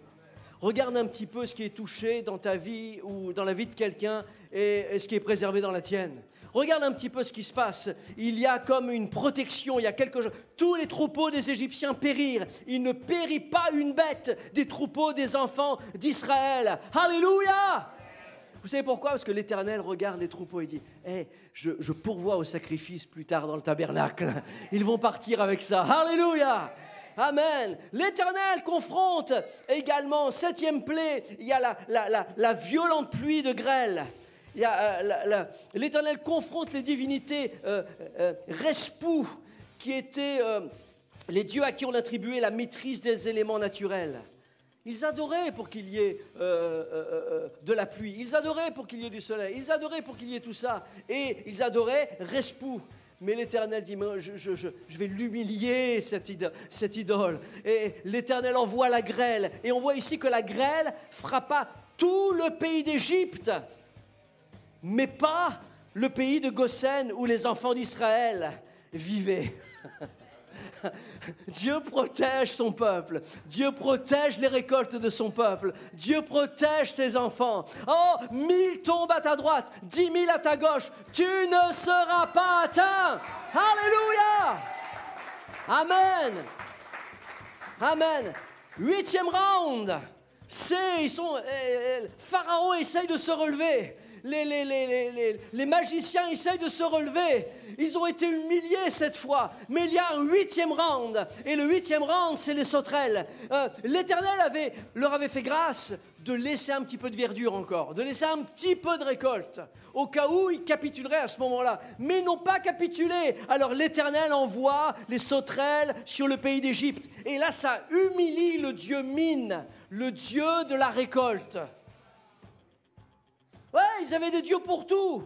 Regarde un petit peu ce qui est touché dans ta vie ou dans la vie de quelqu'un et ce qui est préservé dans la tienne. Regarde un petit peu ce qui se passe. Il y a comme une protection, il y a quelque chose. Tous les troupeaux des Égyptiens périrent. Il ne périt pas une bête des troupeaux des enfants d'Israël. Alléluia! Vous savez pourquoi? Parce que l'Éternel regarde les troupeaux et dit je pourvois au sacrifice plus tard dans le tabernacle. Ils vont partir avec ça. Alléluia! Amen. L'Éternel confronte également, septième plaie, il y a la violente pluie de grêle. L'Éternel confronte les divinités Respou, qui étaient les dieux à qui on attribuait la maîtrise des éléments naturels. Ils adoraient pour qu'il y ait de la pluie, ils adoraient pour qu'il y ait du soleil, ils adoraient pour qu'il y ait tout ça, et ils adoraient Respou. Mais l'Éternel dit, je vais l'humilier, cette idole. Et l'Éternel envoie la grêle. Et on voit ici que la grêle frappa tout le pays d'Égypte, mais pas le pays de Goshen où les enfants d'Israël vivaient. Dieu protège son peuple. Dieu protège les récoltes de son peuple. Dieu protège ses enfants. Oh, 1000 tombent à ta droite, 10 000 à ta gauche. Tu ne seras pas atteint. Alléluia. Amen. Amen. 8e round. Pharaon essaye de se relever. Les magiciens essayent de se relever. Ils ont été humiliés cette fois. Mais il y a un 8e round. Et le 8e round, c'est les sauterelles. L'Éternel leur avait fait grâce de laisser un petit peu de verdure encore, de laisser un petit peu de récolte, au cas où ils capituleraient à ce moment-là. Mais ils n'ont pas capitulé. Alors l'Éternel envoie les sauterelles sur le pays d'Égypte. Et là, ça humilie le dieu Mine, le dieu de la récolte. Ouais, ils avaient des dieux pour tout.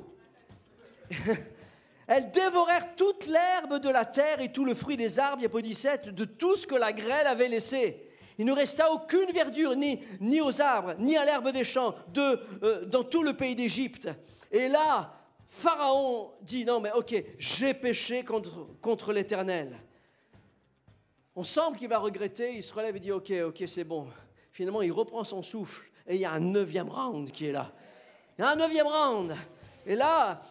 Elles dévorèrent toute l'herbe de la terre et tout le fruit des arbres, Diapo 17, de tout ce que la grêle avait laissé. Il ne resta aucune verdure, ni aux arbres, ni à l'herbe des champs, dans tout le pays d'Égypte. Et là, Pharaon dit, non mais ok, j'ai péché contre l'Éternel. On semble qu'il va regretter, il se relève et dit, ok, c'est bon. Finalement, il reprend son souffle et il y a un 9e round qui est là. Il y a un 9e round. Et là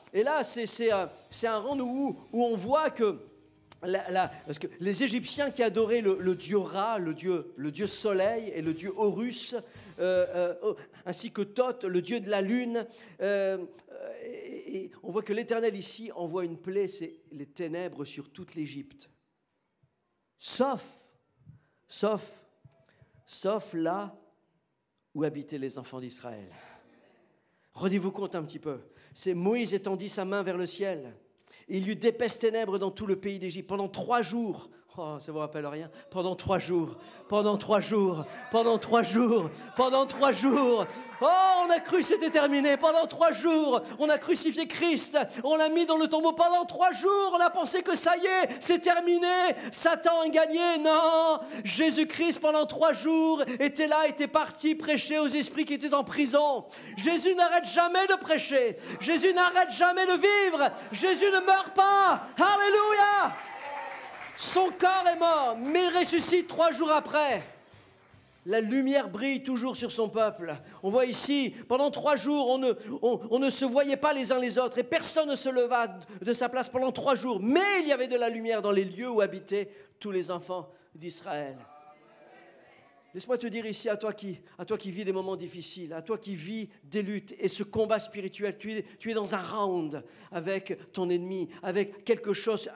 c'est un round où on voit que, parce que les Égyptiens qui adoraient le dieu Ra, le dieu soleil, et le dieu Horus, ainsi que Thoth, le dieu de la lune, et on voit que l'Éternel ici envoie une plaie, c'est les ténèbres sur toute l'Égypte. Sauf là où habitaient les enfants d'Israël. Rendez-vous compte un petit peu. C'est Moïse étendit sa main vers le ciel. Il y eut d'épaisses ténèbres dans tout le pays d'Égypte pendant 3 jours. Oh, ça ne vous rappelle rien? Pendant 3 jours. Oh, on a cru que c'était terminé. Pendant 3 jours, on a crucifié Christ. On l'a mis dans le tombeau. Pendant 3 jours, on a pensé que ça y est, c'est terminé. Satan a gagné. Non, Jésus-Christ, pendant 3 jours, était là, était parti prêcher aux esprits qui étaient en prison. Jésus n'arrête jamais de prêcher. Jésus n'arrête jamais de vivre. Jésus ne meurt pas. Alléluia. Son corps est mort, mais il ressuscite 3 jours après. La lumière brille toujours sur son peuple. On voit ici, pendant 3 jours, on ne se voyait pas les uns les autres et personne ne se leva de sa place pendant 3 jours. Mais il y avait de la lumière dans les lieux où habitaient tous les enfants d'Israël. Laisse-moi te dire ici, à toi qui vis des moments difficiles, à toi qui vis des luttes et ce combat spirituel, tu es dans un round avec ton ennemi, avec quelque chose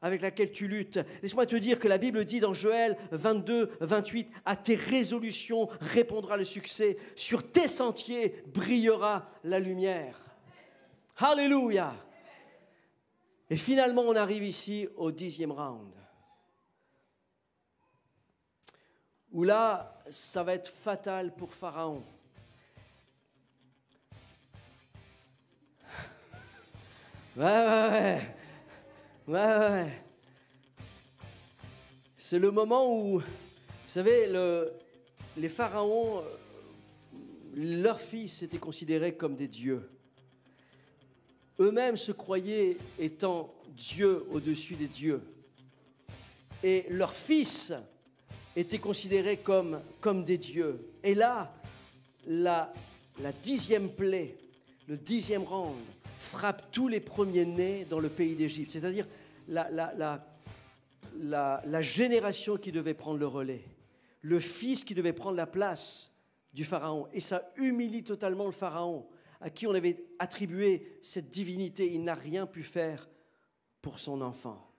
avec laquelle tu luttes. Laisse-moi te dire que la Bible dit dans Joël 22, 28, « À tes résolutions répondra le succès, sur tes sentiers brillera la lumière. » Alléluia. Et finalement, on arrive ici au 10e round, où là, ça va être fatal pour Pharaon. Ouais. C'est le moment où, vous savez, les pharaons, leurs fils étaient considérés comme des dieux. Eux-mêmes se croyaient étant Dieu au-dessus des dieux. Et leurs fils étaient considérés comme des dieux. Et là, la 10e plaie, le 10e round, frappe tous les premiers-nés dans le pays d'Égypte, c'est-à-dire la génération qui devait prendre le relais, le fils qui devait prendre la place du pharaon. Et ça humilie totalement le pharaon, à qui on avait attribué cette divinité. Il n'a rien pu faire pour son enfant.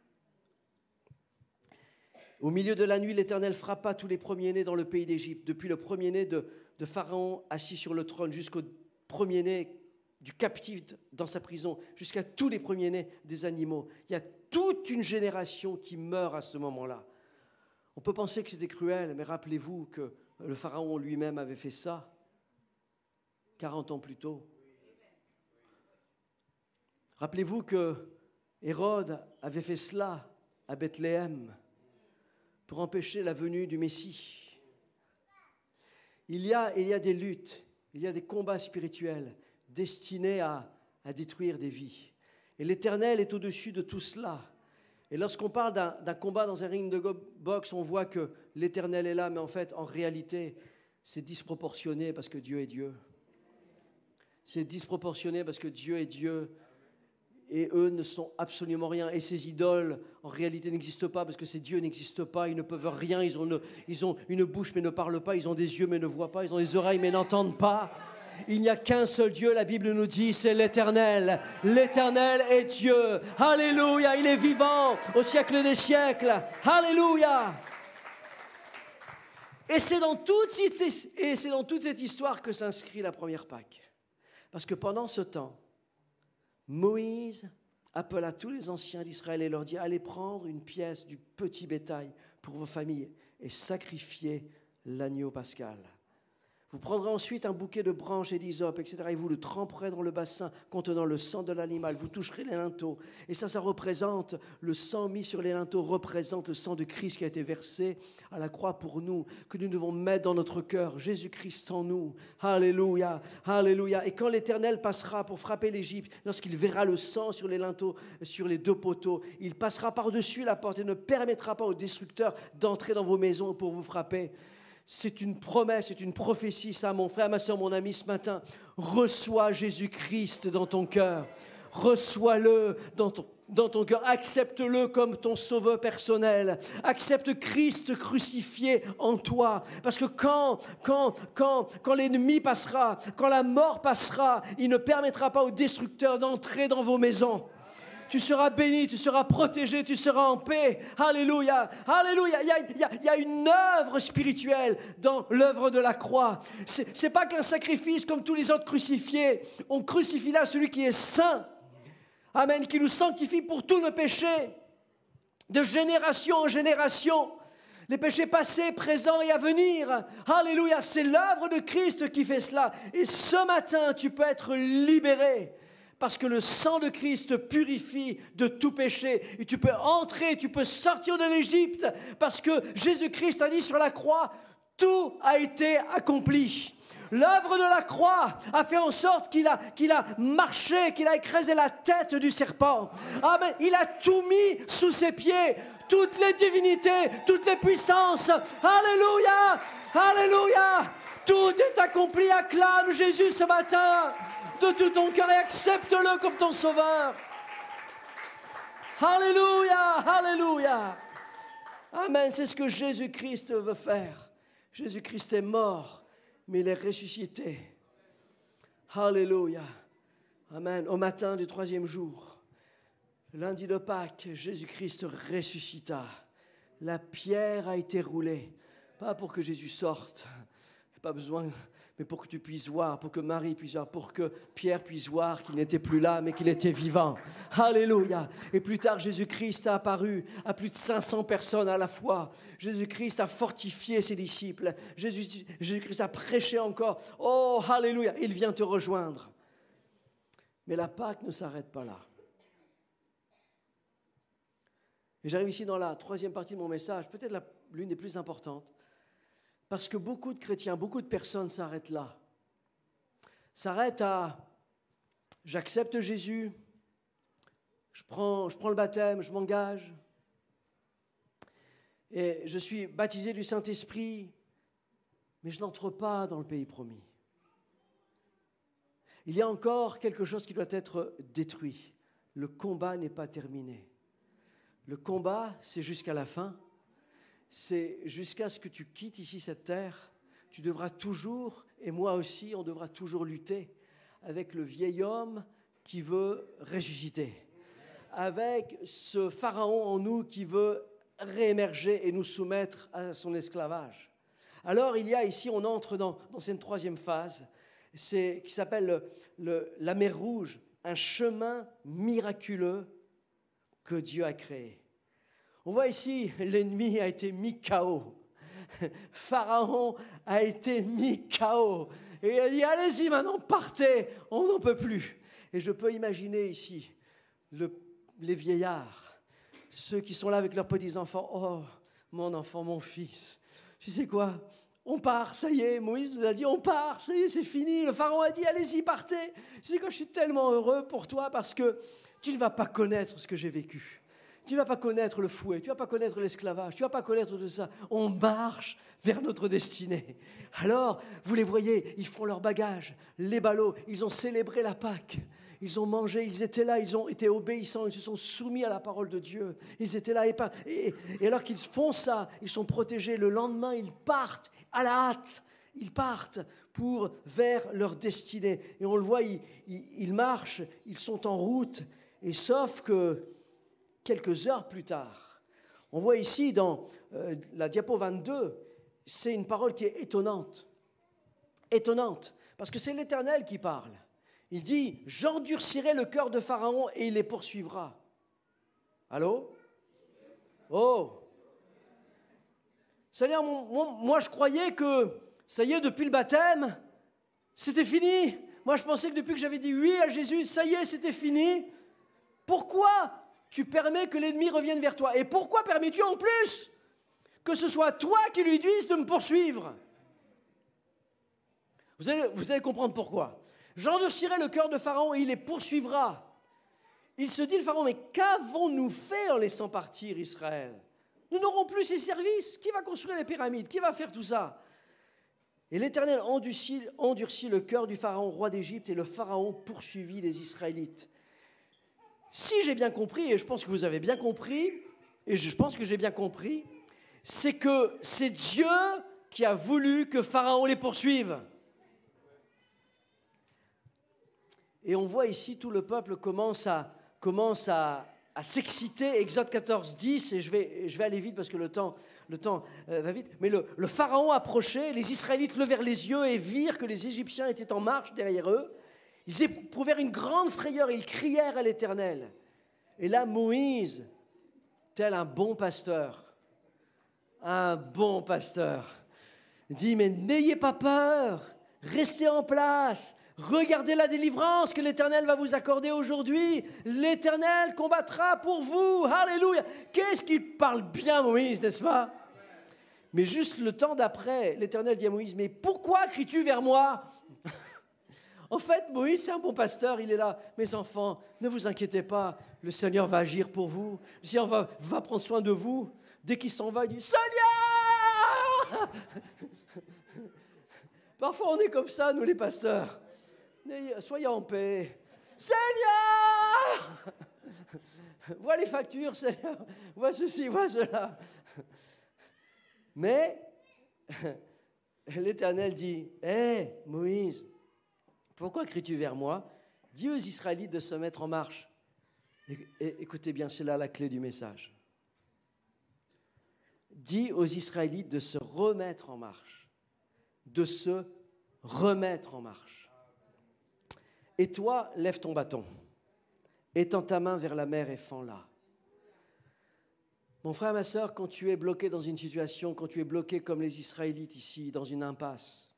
Au milieu de la nuit, l'Éternel frappa tous les premiers-nés dans le pays d'Égypte, depuis le premier-né de Pharaon assis sur le trône jusqu'au premier-né du captif dans sa prison, jusqu'à tous les premiers-nés des animaux. Il y a toute une génération qui meurt à ce moment-là. On peut penser que c'était cruel, mais rappelez-vous que le pharaon lui-même avait fait ça 40 ans plus tôt. Rappelez-vous que Hérode avait fait cela à Bethléem pour empêcher la venue du Messie. Il y a des luttes, il y a des combats spirituels destinés à détruire des vies. Et l'Éternel est au-dessus de tout cela. Et lorsqu'on parle d'un combat dans un ring de boxe, on voit que l'Éternel est là, mais en fait, en réalité, c'est disproportionné parce que Dieu est Dieu. C'est disproportionné parce que Dieu est Dieu et eux ne sont absolument rien. Et ces idoles, en réalité, n'existent pas parce que ces dieux n'existent pas. Ils ne peuvent rien. Ils ont une bouche mais ne parlent pas. Ils ont des yeux mais ne voient pas. Ils ont des oreilles mais n'entendent pas. Il n'y a qu'un seul Dieu, la Bible nous dit, c'est l'Éternel. L'Éternel est Dieu. Alléluia, il est vivant au siècle des siècles. Alléluia. Et c'est dans toute cette histoire que s'inscrit la première Pâque. Parce que pendant ce temps, Moïse appela tous les anciens d'Israël et leur dit « Allez prendre une pièce du petit bétail pour vos familles et sacrifier l'agneau pascal. » Vous prendrez ensuite un bouquet de branches et d'hysope, etc. Et vous le tremperez dans le bassin contenant le sang de l'animal. Vous toucherez les linteaux. Et ça représente, le sang mis sur les linteaux représente le sang de Christ qui a été versé à la croix pour nous, que nous devons mettre dans notre cœur. Jésus-Christ en nous. Alléluia, alléluia. Et quand l'Éternel passera pour frapper l'Égypte, lorsqu'il verra le sang sur les linteaux, sur les deux poteaux, il passera par-dessus la porte et ne permettra pas au destructeur d'entrer dans vos maisons pour vous frapper. C'est une promesse, c'est une prophétie, ça, mon frère, ma soeur, mon ami, ce matin. Reçois Jésus-Christ dans ton cœur. Reçois-le dans ton cœur. Accepte-le comme ton sauveur personnel. Accepte Christ crucifié en toi. Parce que quand l'ennemi passera, quand la mort passera, il ne permettra pas au destructeur d'entrer dans vos maisons. Tu seras béni, tu seras protégé, tu seras en paix. Alléluia, alléluia. Il y a une œuvre spirituelle dans l'œuvre de la croix. C'est pas qu'un sacrifice comme tous les autres crucifiés. On crucifie là celui qui est saint. Amen, qui nous sanctifie pour tous nos péchés. De génération en génération. Les péchés passés, présents et à venir. Alléluia, c'est l'œuvre de Christ qui fait cela. Et ce matin, tu peux être libéré. Parce que le sang de Christ te purifie de tout péché. Et tu peux entrer, tu peux sortir de l'Égypte. Parce que Jésus-Christ a dit sur la croix, tout a été accompli. L'œuvre de la croix a fait en sorte qu'il a marché, qu'il a écrasé la tête du serpent. Amen. Il a tout mis sous ses pieds. Toutes les divinités, toutes les puissances. Alléluia, alléluia. Tout est accompli. Acclame Jésus ce matin. De tout ton cœur et accepte-le comme ton sauveur. Alléluia, alléluia. Amen, c'est ce que Jésus-Christ veut faire. Jésus-Christ est mort, mais il est ressuscité. Alléluia. Amen. Au matin du 3e jour, lundi de Pâques, Jésus-Christ ressuscita. La pierre a été roulée. Pas pour que Jésus sorte, pas besoin, mais pour que tu puisses voir, pour que Marie puisse voir, pour que Pierre puisse voir qu'il n'était plus là, mais qu'il était vivant. Alléluia. Et plus tard, Jésus-Christ a apparu à plus de 500 personnes à la fois. Jésus-Christ a fortifié ses disciples. Jésus-Christ a prêché encore. Oh, alléluia. Il vient te rejoindre. Mais la Pâque ne s'arrête pas là. Et j'arrive ici dans la 3e partie de mon message, peut-être l'une des plus importantes. Parce que beaucoup de chrétiens, beaucoup de personnes s'arrêtent là. S'arrêtent à « j'accepte Jésus, je prends le baptême, je m'engage, et je suis baptisé du Saint-Esprit, mais je n'entre pas dans le pays promis. » Il y a encore quelque chose qui doit être détruit. Le combat n'est pas terminé. Le combat, c'est jusqu'à la fin. C'est jusqu'à ce que tu quittes ici cette terre, tu devras toujours, et moi aussi, on devra toujours lutter avec le vieil homme qui veut ressusciter, avec ce pharaon en nous qui veut réémerger et nous soumettre à son esclavage. Alors il y a ici, on entre dans cette 3e phase, qui s'appelle la mer Rouge, un chemin miraculeux que Dieu a créé. On voit ici, l'ennemi a été mis KO. Pharaon a été mis KO. Et il a dit, allez-y maintenant, partez, on n'en peut plus. Et je peux imaginer ici les vieillards, ceux qui sont là avec leurs petits-enfants. Oh, mon enfant, mon fils, tu sais quoi ? On part, ça y est, Moïse nous a dit, on part, ça y est, c'est fini. Le Pharaon a dit, allez-y, partez. Tu sais quoi, je suis tellement heureux pour toi parce que tu ne vas pas connaître ce que j'ai vécu. Tu ne vas pas connaître le fouet, tu ne vas pas connaître l'esclavage, tu ne vas pas connaître tout ça. On marche vers notre destinée. Alors, vous les voyez, ils font leur bagage, les ballots, ils ont célébré la Pâque. Ils ont mangé, ils étaient là, ils ont été obéissants, ils se sont soumis à la parole de Dieu. Ils étaient là et alors qu'ils font ça, ils sont protégés. Le lendemain, ils partent à la hâte. Ils partent vers leur destinée. Et on le voit, ils marchent, ils sont en route. Et sauf que quelques heures plus tard, on voit ici dans la diapo 22, c'est une parole qui est étonnante. Étonnante, parce que c'est l'Éternel qui parle. Il dit, j'endurcirai le cœur de Pharaon et il les poursuivra. Allô? Oh! Seigneur, moi je croyais que, ça y est, depuis le baptême, c'était fini. Moi je pensais que depuis que j'avais dit oui à Jésus, ça y est, c'était fini. Pourquoi tu permets que l'ennemi revienne vers toi? Et pourquoi permets-tu en plus que ce soit toi qui lui dises de me poursuivre? Vous allez comprendre pourquoi. J'endurcirai le cœur de Pharaon et il les poursuivra. Il se dit, le Pharaon, mais qu'avons-nous fait en laissant partir Israël? Nous n'aurons plus ses services. Qui va construire les pyramides? Qui va faire tout ça? Et l'Éternel endurcit le cœur du Pharaon, roi d'Égypte, et le Pharaon poursuivit les Israélites. Si j'ai bien compris, et je pense que vous avez bien compris, et je pense que j'ai bien compris, c'est que c'est Dieu qui a voulu que Pharaon les poursuive. Et on voit ici tout le peuple commence à s'exciter. Exode 14, 10, et je vais aller vite parce que le temps va vite. Mais le Pharaon approchait, les Israélites levèrent les yeux et virent que les Égyptiens étaient en marche derrière eux. Ils éprouvèrent une grande frayeur et ils crièrent à l'Éternel. Et là, Moïse, tel un bon pasteur, dit, mais n'ayez pas peur, restez en place. Regardez la délivrance que l'Éternel va vous accorder aujourd'hui. L'Éternel combattra pour vous. Alléluia. Qu'est-ce qu'il parle bien, Moïse, n'est-ce pas? Mais juste le temps d'après, l'Éternel dit à Moïse, mais pourquoi cries-tu vers moi? En fait, Moïse, c'est un bon pasteur. Il est là. Mes enfants, ne vous inquiétez pas. Le Seigneur va agir pour vous. Le Seigneur va prendre soin de vous. Dès qu'il s'en va, il dit, Seigneur! Parfois, on est comme ça, nous les pasteurs. Soyez en paix. Seigneur! Vois les factures, Seigneur. Vois ceci, vois cela. Mais l'Éternel dit, hé, Moïse, pourquoi cries-tu vers moi? Dis aux Israélites de se mettre en marche. Écoutez bien, c'est là la clé du message. Dis aux Israélites de se remettre en marche. De se remettre en marche. Et toi, lève ton bâton, étends ta main vers la mer et fends-la. Mon frère, ma sœur, quand tu es bloqué dans une situation, quand tu es bloqué comme les Israélites ici, dans une impasse,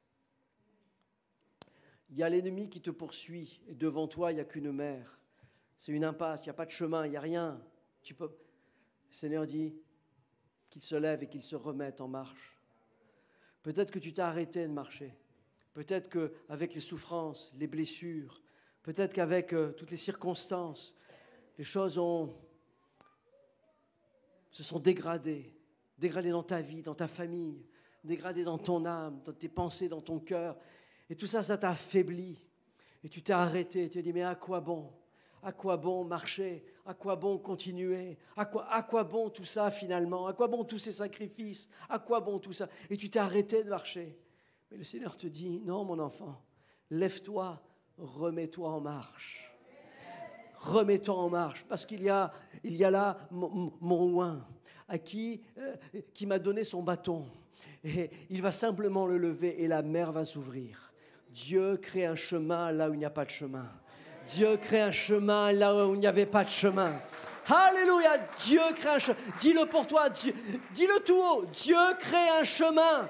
il y a l'ennemi qui te poursuit, et devant toi, il n'y a qu'une mer. C'est une impasse, il n'y a pas de chemin, il n'y a rien. Le Seigneur dit qu'il se lève et qu'il se remette en marche. Peut-être que tu t'as arrêté de marcher. Peut-être qu'avec les souffrances, les blessures, peut-être qu'avec toutes les circonstances, les choses se sont dégradées dans ta vie, dans ta famille, dégradées dans ton âme, dans tes pensées, dans ton cœur. Et tout ça, ça t'a affaibli. Et tu t'es arrêté, tu t'es dit, mais à quoi bon? À quoi bon marcher? À quoi bon continuer? À quoi bon tout ça finalement? À quoi bon tous ces sacrifices? À quoi bon tout ça? Et tu t'es arrêté de marcher. Mais le Seigneur te dit, non mon enfant, lève-toi, remets-toi en marche. Remets-toi en marche, parce qu'il y a là mon oint, qui m'a donné son bâton. Et il va simplement le lever et la mer va s'ouvrir. Dieu crée un chemin là où il n'y a pas de chemin. Dieu crée un chemin là où il n'y avait pas de chemin. Alléluia, Dieu crée un chemin. Dis-le pour toi, dis-le tout haut. Dieu crée un chemin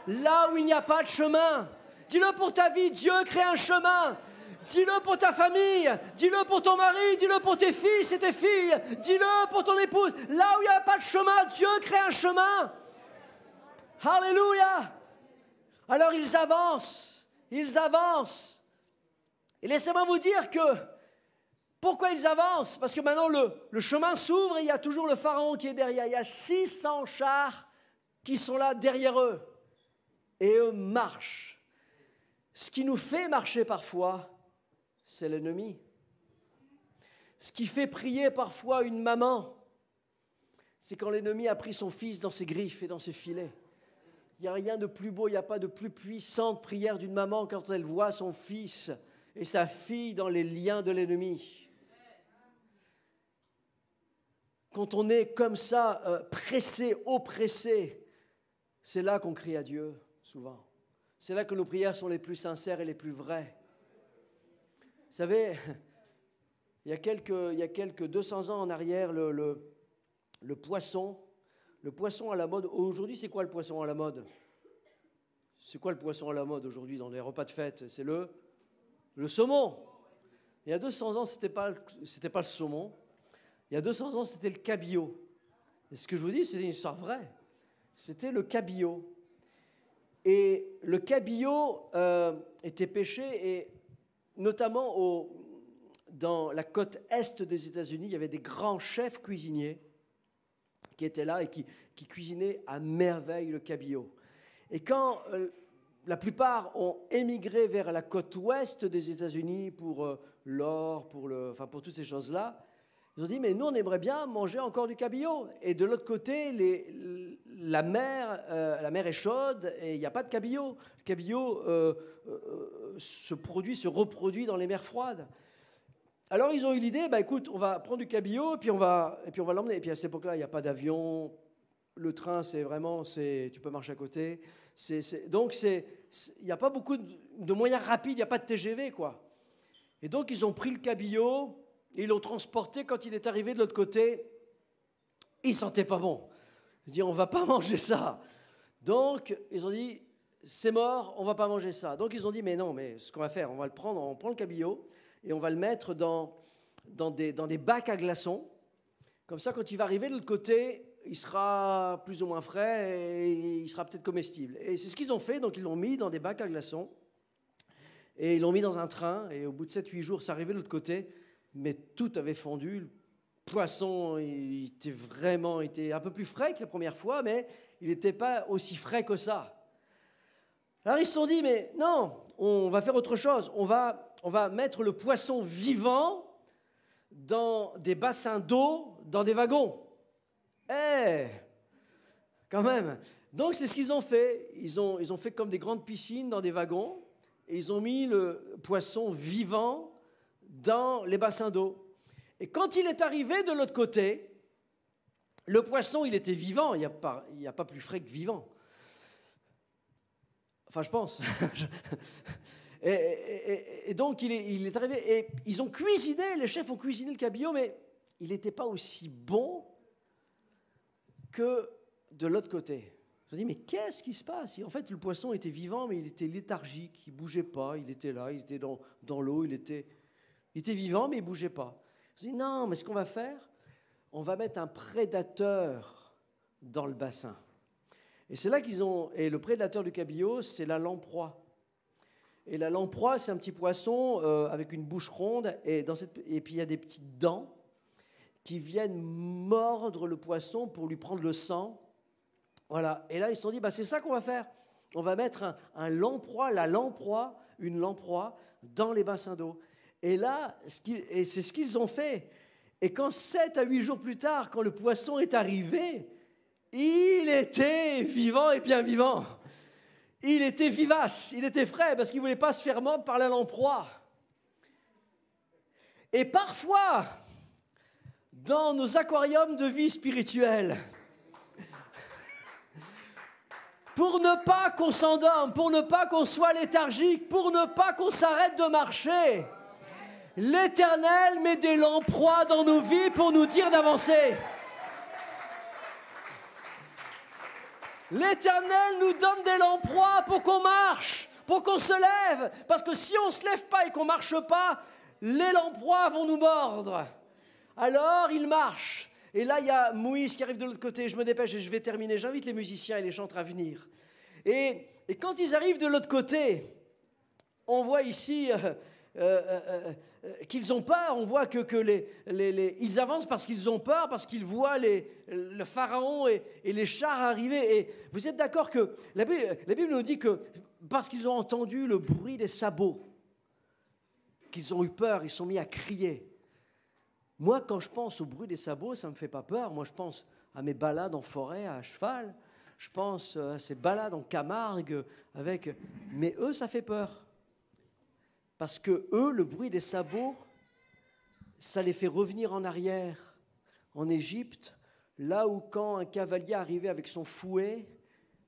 là où il n'y a pas de chemin. Dis-le pour ta vie, Dieu crée un chemin. Dis-le pour ta famille, dis-le pour ton mari, dis-le pour tes fils et tes filles, dis-le pour ton épouse. Là où il n'y a pas de chemin, Dieu crée un chemin. Alléluia. Alors ils avancent. Et laissez-moi vous dire que Pourquoi ils avancent? Parce que maintenant le chemin s'ouvre et il y a toujours le pharaon qui est derrière. Il y a 600 chars qui sont là derrière eux. Et eux marchent. Ce qui nous fait marcher parfois, c'est l'ennemi. Ce qui fait prier parfois une maman, c'est quand l'ennemi a pris son fils dans ses griffes et dans ses filets. Il n'y a rien de plus beau, il n'y a pas de plus puissante prière d'une maman quand elle voit son fils et sa fille dans les liens de l'ennemi. Quand on est comme ça, pressé, oppressé, c'est là qu'on crie à Dieu, souvent. C'est là que nos prières sont les plus sincères et les plus vraies. Vous savez, il y a quelques 200 ans en arrière, le poisson à la mode. Aujourd'hui, c'est quoi le poisson à la mode? C'est quoi le poisson à la mode aujourd'hui dans les repas de fête? C'est le saumon. Il y a 200 ans, c'était pas le saumon. Il y a 200 ans, c'était le cabillaud. Et ce que je vous dis, c'est une histoire vraie. C'était le cabillaud. Et le cabillaud était pêché, et notamment dans la côte est des États-Unis, il y avait des grands chefs cuisiniers qui étaient là et qui cuisinaient à merveille le cabillaud. Et quand la plupart ont émigré vers la côte ouest des États-Unis pour l'or, pour toutes ces choses-là, ils ont dit, mais nous, on aimerait bien manger encore du cabillaud. Et de l'autre côté, la mer est chaude et il n'y a pas de cabillaud. Le cabillaud se reproduit dans les mers froides. Alors, ils ont eu l'idée, écoute, on va prendre du cabillaud et puis on va l'emmener. Et puis, à cette époque-là, il n'y a pas d'avion. Le train, tu peux marcher à côté. Donc, il n'y a pas beaucoup de moyens rapides, il n'y a pas de TGV, quoi. Et donc, ils ont pris le cabillaud et ils l'ont transporté. Quand il est arrivé de l'autre côté, il ne sentait pas bon. Ils ont dit, on ne va pas manger ça. Donc, ils ont dit, c'est mort, on ne va pas manger ça. Donc, ils ont dit, mais non, mais ce qu'on va faire, on prend le cabillaud et on va le mettre dans des bacs à glaçons. Comme ça, quand il va arriver de l'autre côté, il sera plus ou moins frais et il sera peut-être comestible. Et c'est ce qu'ils ont fait, donc ils l'ont mis dans des bacs à glaçons et ils l'ont mis dans un train, et au bout de 7-8 jours, c'est arrivé de l'autre côté, mais tout avait fondu. Le poisson, il était un peu plus frais que la première fois, mais il n'était pas aussi frais que ça. Alors ils se sont dit, mais non, on va faire autre chose, on va mettre le poisson vivant dans des bassins d'eau, dans des wagons. Quand même. Donc, c'est ce qu'ils ont fait. Ils ont fait comme des grandes piscines dans des wagons et ils ont mis le poisson vivant dans les bassins d'eau. Et quand il est arrivé de l'autre côté, le poisson, il était vivant. Il n'y a pas plus frais que vivant. Enfin, je pense. Et donc, il est arrivé. Et ils ont cuisiné, les chefs ont cuisiné le cabillaud, mais il n'était pas aussi bon que de l'autre côté. Je me dis, mais qu'est-ce qui se passe? En fait, le poisson était vivant, mais il était léthargique, il ne bougeait pas, il était là, il était dans l'eau, il était vivant, mais il ne bougeait pas. Je me dis, non, mais ce qu'on va faire, on va mettre un prédateur dans le bassin. Et c'est là et le prédateur du cabillaud, c'est la lamproie. Et la lamproie, c'est un petit poisson avec une bouche ronde, et puis il y a des petites dents qui viennent mordre le poisson pour lui prendre le sang. Voilà. Et là, ils se sont dit, c'est ça qu'on va faire. On va mettre une lamproie dans les bassins d'eau. Et là, c'est ce qu'ils ont fait. Et quand 7 à 8 jours plus tard, quand le poisson est arrivé, il était vivant et bien vivant. Il était vivace, il était frais, parce qu'il ne voulait pas se faire mordre par la lamproie. Et parfois, dans nos aquariums de vie spirituelle, pour ne pas qu'on s'endorme, pour ne pas qu'on soit léthargique, pour ne pas qu'on s'arrête de marcher, l'Éternel met des lamproies dans nos vies pour nous dire d'avancer. L'Éternel nous donne des lamproies pour qu'on marche, pour qu'on se lève. Parce que si on ne se lève pas et qu'on ne marche pas, les lamproies vont nous mordre. Alors, il marche. Et là, il y a Moïse qui arrive de l'autre côté. Je me dépêche et je vais terminer. J'invite les musiciens et les chantres à venir. Et quand ils arrivent de l'autre côté, on voit ici qu'ils ont peur. On voit que ils avancent parce qu'ils ont peur, parce qu'ils voient le pharaon et les chars arriver. Et vous êtes d'accord que la Bible nous dit que parce qu'ils ont entendu le bruit des sabots, qu'ils ont eu peur, ils sont mis à crier. Moi, quand je pense au bruit des sabots, ça ne me fait pas peur. Moi, je pense à mes balades en forêt à cheval. Je pense à ces balades en Camargue avec... Mais eux, ça fait peur. Parce que eux, le bruit des sabots, ça les fait revenir en arrière, en Égypte, là où quand un cavalier arrivait avec son fouet,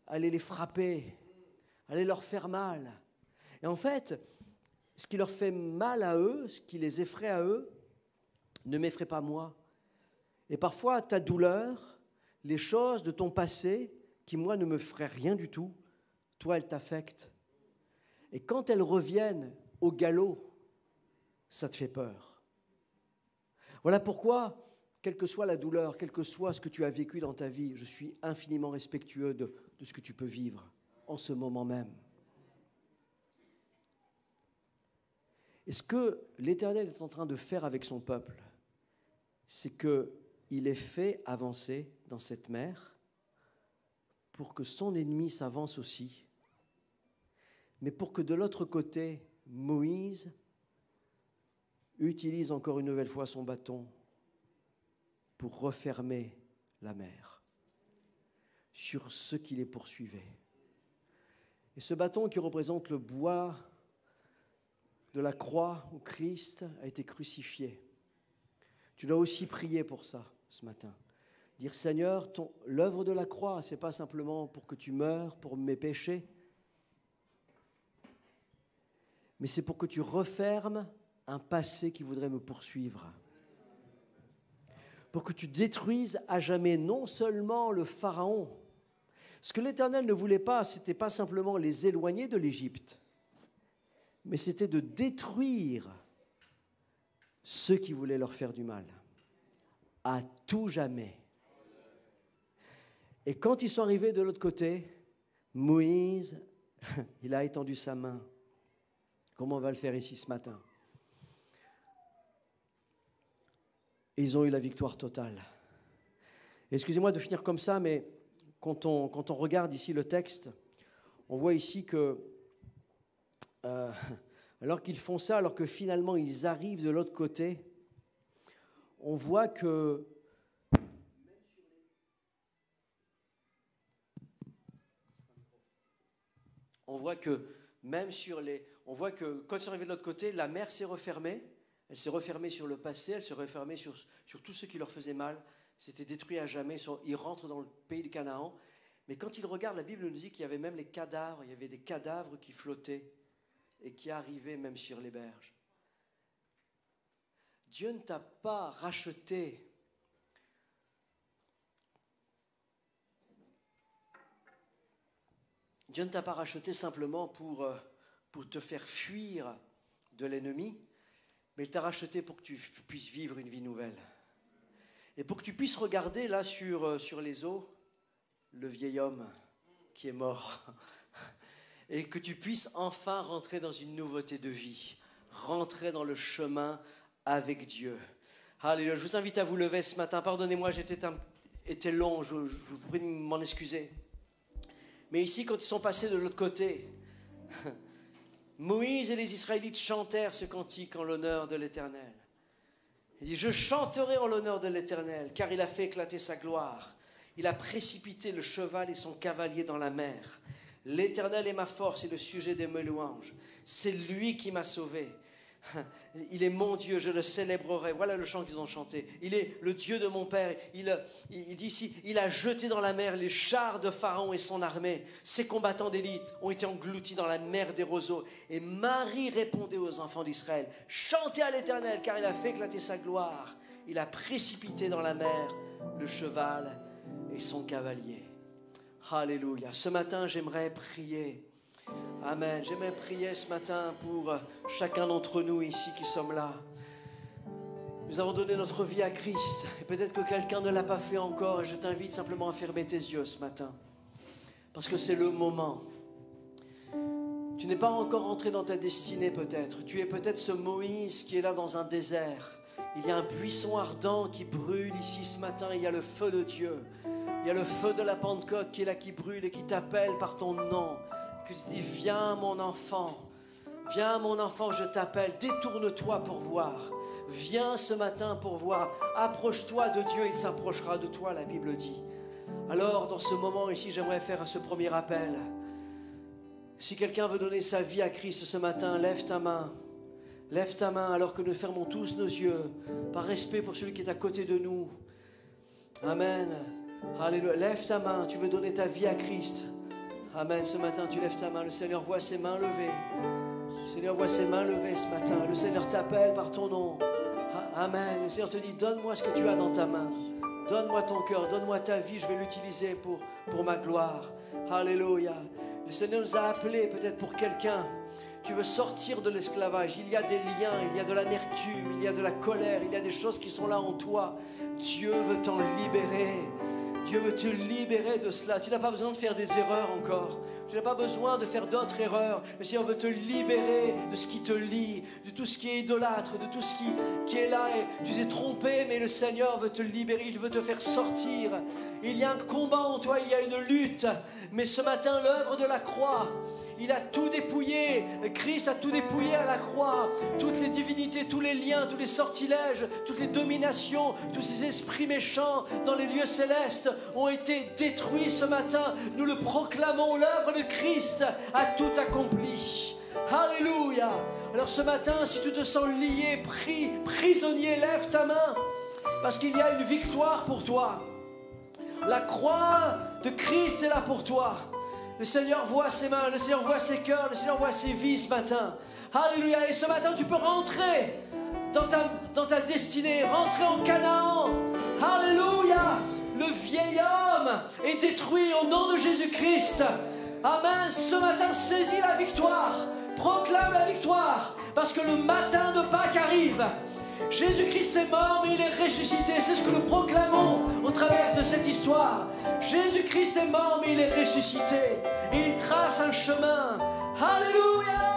allait les frapper, allait leur faire mal. Et en fait, ce qui leur fait mal à eux, ce qui les effraie à eux, ne m'effraie pas moi. Et parfois, ta douleur, les choses de ton passé, qui moi ne me feraient rien du tout, toi, elles t'affectent. Et quand elles reviennent au galop, ça te fait peur. Voilà pourquoi, quelle que soit la douleur, quel que soit ce que tu as vécu dans ta vie, je suis infiniment respectueux de ce que tu peux vivre en ce moment même. Et ce que l'Éternel est en train de faire avec son peuple, c'est qu'il les fait avancer dans cette mer pour que son ennemi s'avance aussi, mais pour que de l'autre côté, Moïse utilise encore une nouvelle fois son bâton pour refermer la mer sur ceux qui les poursuivaient. Et ce bâton qui représente le bois de la croix où Christ a été crucifié. Tu dois aussi prier pour ça ce matin. Dire Seigneur, l'œuvre de la croix, ce n'est pas simplement pour que tu meurs pour mes péchés, mais c'est pour que tu refermes un passé qui voudrait me poursuivre. Pour que tu détruises à jamais non seulement le Pharaon. Ce que l'Éternel ne voulait pas, ce n'était pas simplement les éloigner de l'Égypte, mais c'était de détruire ceux qui voulaient leur faire du mal, à tout jamais. Et quand ils sont arrivés de l'autre côté, Moïse, il a étendu sa main. Comment on va le faire ici ce matin? Et ils ont eu la victoire totale. Et excusez-moi de finir comme ça, mais quand on regarde ici le texte, on voit ici que alors qu'ils font ça, alors que finalement ils arrivent de l'autre côté, on voit que quand ils sont arrivés de l'autre côté, la mer s'est refermée. Elle s'est refermée sur le passé, elle s'est refermée sur tout ce qui leur faisait mal. C'était détruit à jamais. Ils rentrent dans le pays de Canaan. Mais quand ils regardent, la Bible nous dit qu'il y avait même les cadavres. Il y avait des cadavres qui flottaient et qui arrivaient même sur les berges. Dieu ne t'a pas racheté. Dieu ne t'a pas racheté simplement pour te faire fuir de l'ennemi, mais il t'a racheté pour que tu puisses vivre une vie nouvelle. Et pour que tu puisses regarder là sur les eaux le vieil homme qui est mort. Et que tu puisses enfin rentrer dans une nouveauté de vie, rentrer dans le chemin avec Dieu. Alléluia. Je vous invite à vous lever ce matin. Pardonnez-moi, j'étais long, je vous prie de m'en excuser. Mais ici, quand ils sont passés de l'autre côté, Moïse et les Israélites chantèrent ce cantique en l'honneur de l'Éternel. Il dit, je chanterai en l'honneur de l'Éternel, car il a fait éclater sa gloire. Il a précipité le cheval et son cavalier dans la mer. L'Éternel est ma force et le sujet de mes louanges. C'est lui qui m'a sauvé. Il est mon Dieu, je le célébrerai. Voilà le chant qu'ils ont chanté. Il est le Dieu de mon Père. Il dit ici, il a jeté dans la mer les chars de Pharaon et son armée. Ses combattants d'élite ont été engloutis dans la mer des roseaux. Et Marie répondait aux enfants d'Israël, chantez à l'Éternel, car il a fait éclater sa gloire. Il a précipité dans la mer le cheval et son cavalier. Alléluia. Ce matin, j'aimerais prier. Amen. J'aimerais prier ce matin pour chacun d'entre nous ici qui sommes là. Nous avons donné notre vie à Christ. Et peut-être que quelqu'un ne l'a pas fait encore. Et je t'invite simplement à fermer tes yeux ce matin. Parce que c'est le moment. Tu n'es pas encore entré dans ta destinée peut-être. Tu es peut-être ce Moïse qui est là dans un désert. Il y a un buisson ardent qui brûle ici ce matin. Il y a le feu de Dieu. Il y a le feu de la Pentecôte qui est là, qui brûle et qui t'appelle par ton nom. Que tu dis, viens mon enfant, je t'appelle. Détourne-toi pour voir. Viens ce matin pour voir. Approche-toi de Dieu, il s'approchera de toi, la Bible dit. Alors, dans ce moment ici, j'aimerais faire ce premier appel. Si quelqu'un veut donner sa vie à Christ ce matin, lève ta main. Lève ta main alors que nous fermons tous nos yeux, par respect pour celui qui est à côté de nous. Amen. Alléluia. Lève ta main, tu veux donner ta vie à Christ. Amen. Ce matin, tu lèves ta main. Le Seigneur voit ses mains levées. Le Seigneur voit ses mains levées ce matin. Le Seigneur t'appelle par ton nom. Amen. Le Seigneur te dit, donne-moi ce que tu as dans ta main. Donne-moi ton cœur, donne-moi ta vie, je vais l'utiliser pour ma gloire. Alléluia. Le Seigneur nous a appelés peut-être pour quelqu'un. Tu veux sortir de l'esclavage. Il y a des liens, il y a de l'amertume, il y a de la colère, il y a des choses qui sont là en toi. Dieu veut t'en libérer. Dieu veut te libérer de cela. Tu n'as pas besoin de faire des erreurs encore. Tu n'as pas besoin de faire d'autres erreurs. Le Seigneur veut te libérer de ce qui te lie, de tout ce qui est idolâtre, de tout ce qui est là. Et tu t'es trompé, mais le Seigneur veut te libérer. Il veut te faire sortir. Il y a un combat en toi, il y a une lutte. Mais ce matin, l'œuvre de la croix, il a tout dépouillé. Christ a tout dépouillé à la croix. Toutes les divinités, tous les liens, tous les sortilèges, toutes les dominations, tous ces esprits méchants dans les lieux célestes ont été détruits ce matin. Nous le proclamons, l'œuvre de Christ a tout accompli. Alléluia. Alors ce matin, si tu te sens lié, prisonnier, lève ta main, parce qu'il y a une victoire pour toi. La croix de Christ est là pour toi. Le Seigneur voit ses mains, le Seigneur voit ses cœurs, le Seigneur voit ses vies ce matin. Alléluia. Et ce matin, tu peux rentrer dans ta destinée, rentrer en Canaan. Alléluia. Le vieil homme est détruit au nom de Jésus-Christ. Amen. Ce matin, saisis la victoire. Proclame la victoire. Parce que le matin de Pâques arrive. Jésus-Christ est mort, mais il est ressuscité. C'est ce que nous proclamons au travers de cette histoire. Jésus-Christ est mort, mais il est ressuscité. Et il trace un chemin. Alléluia.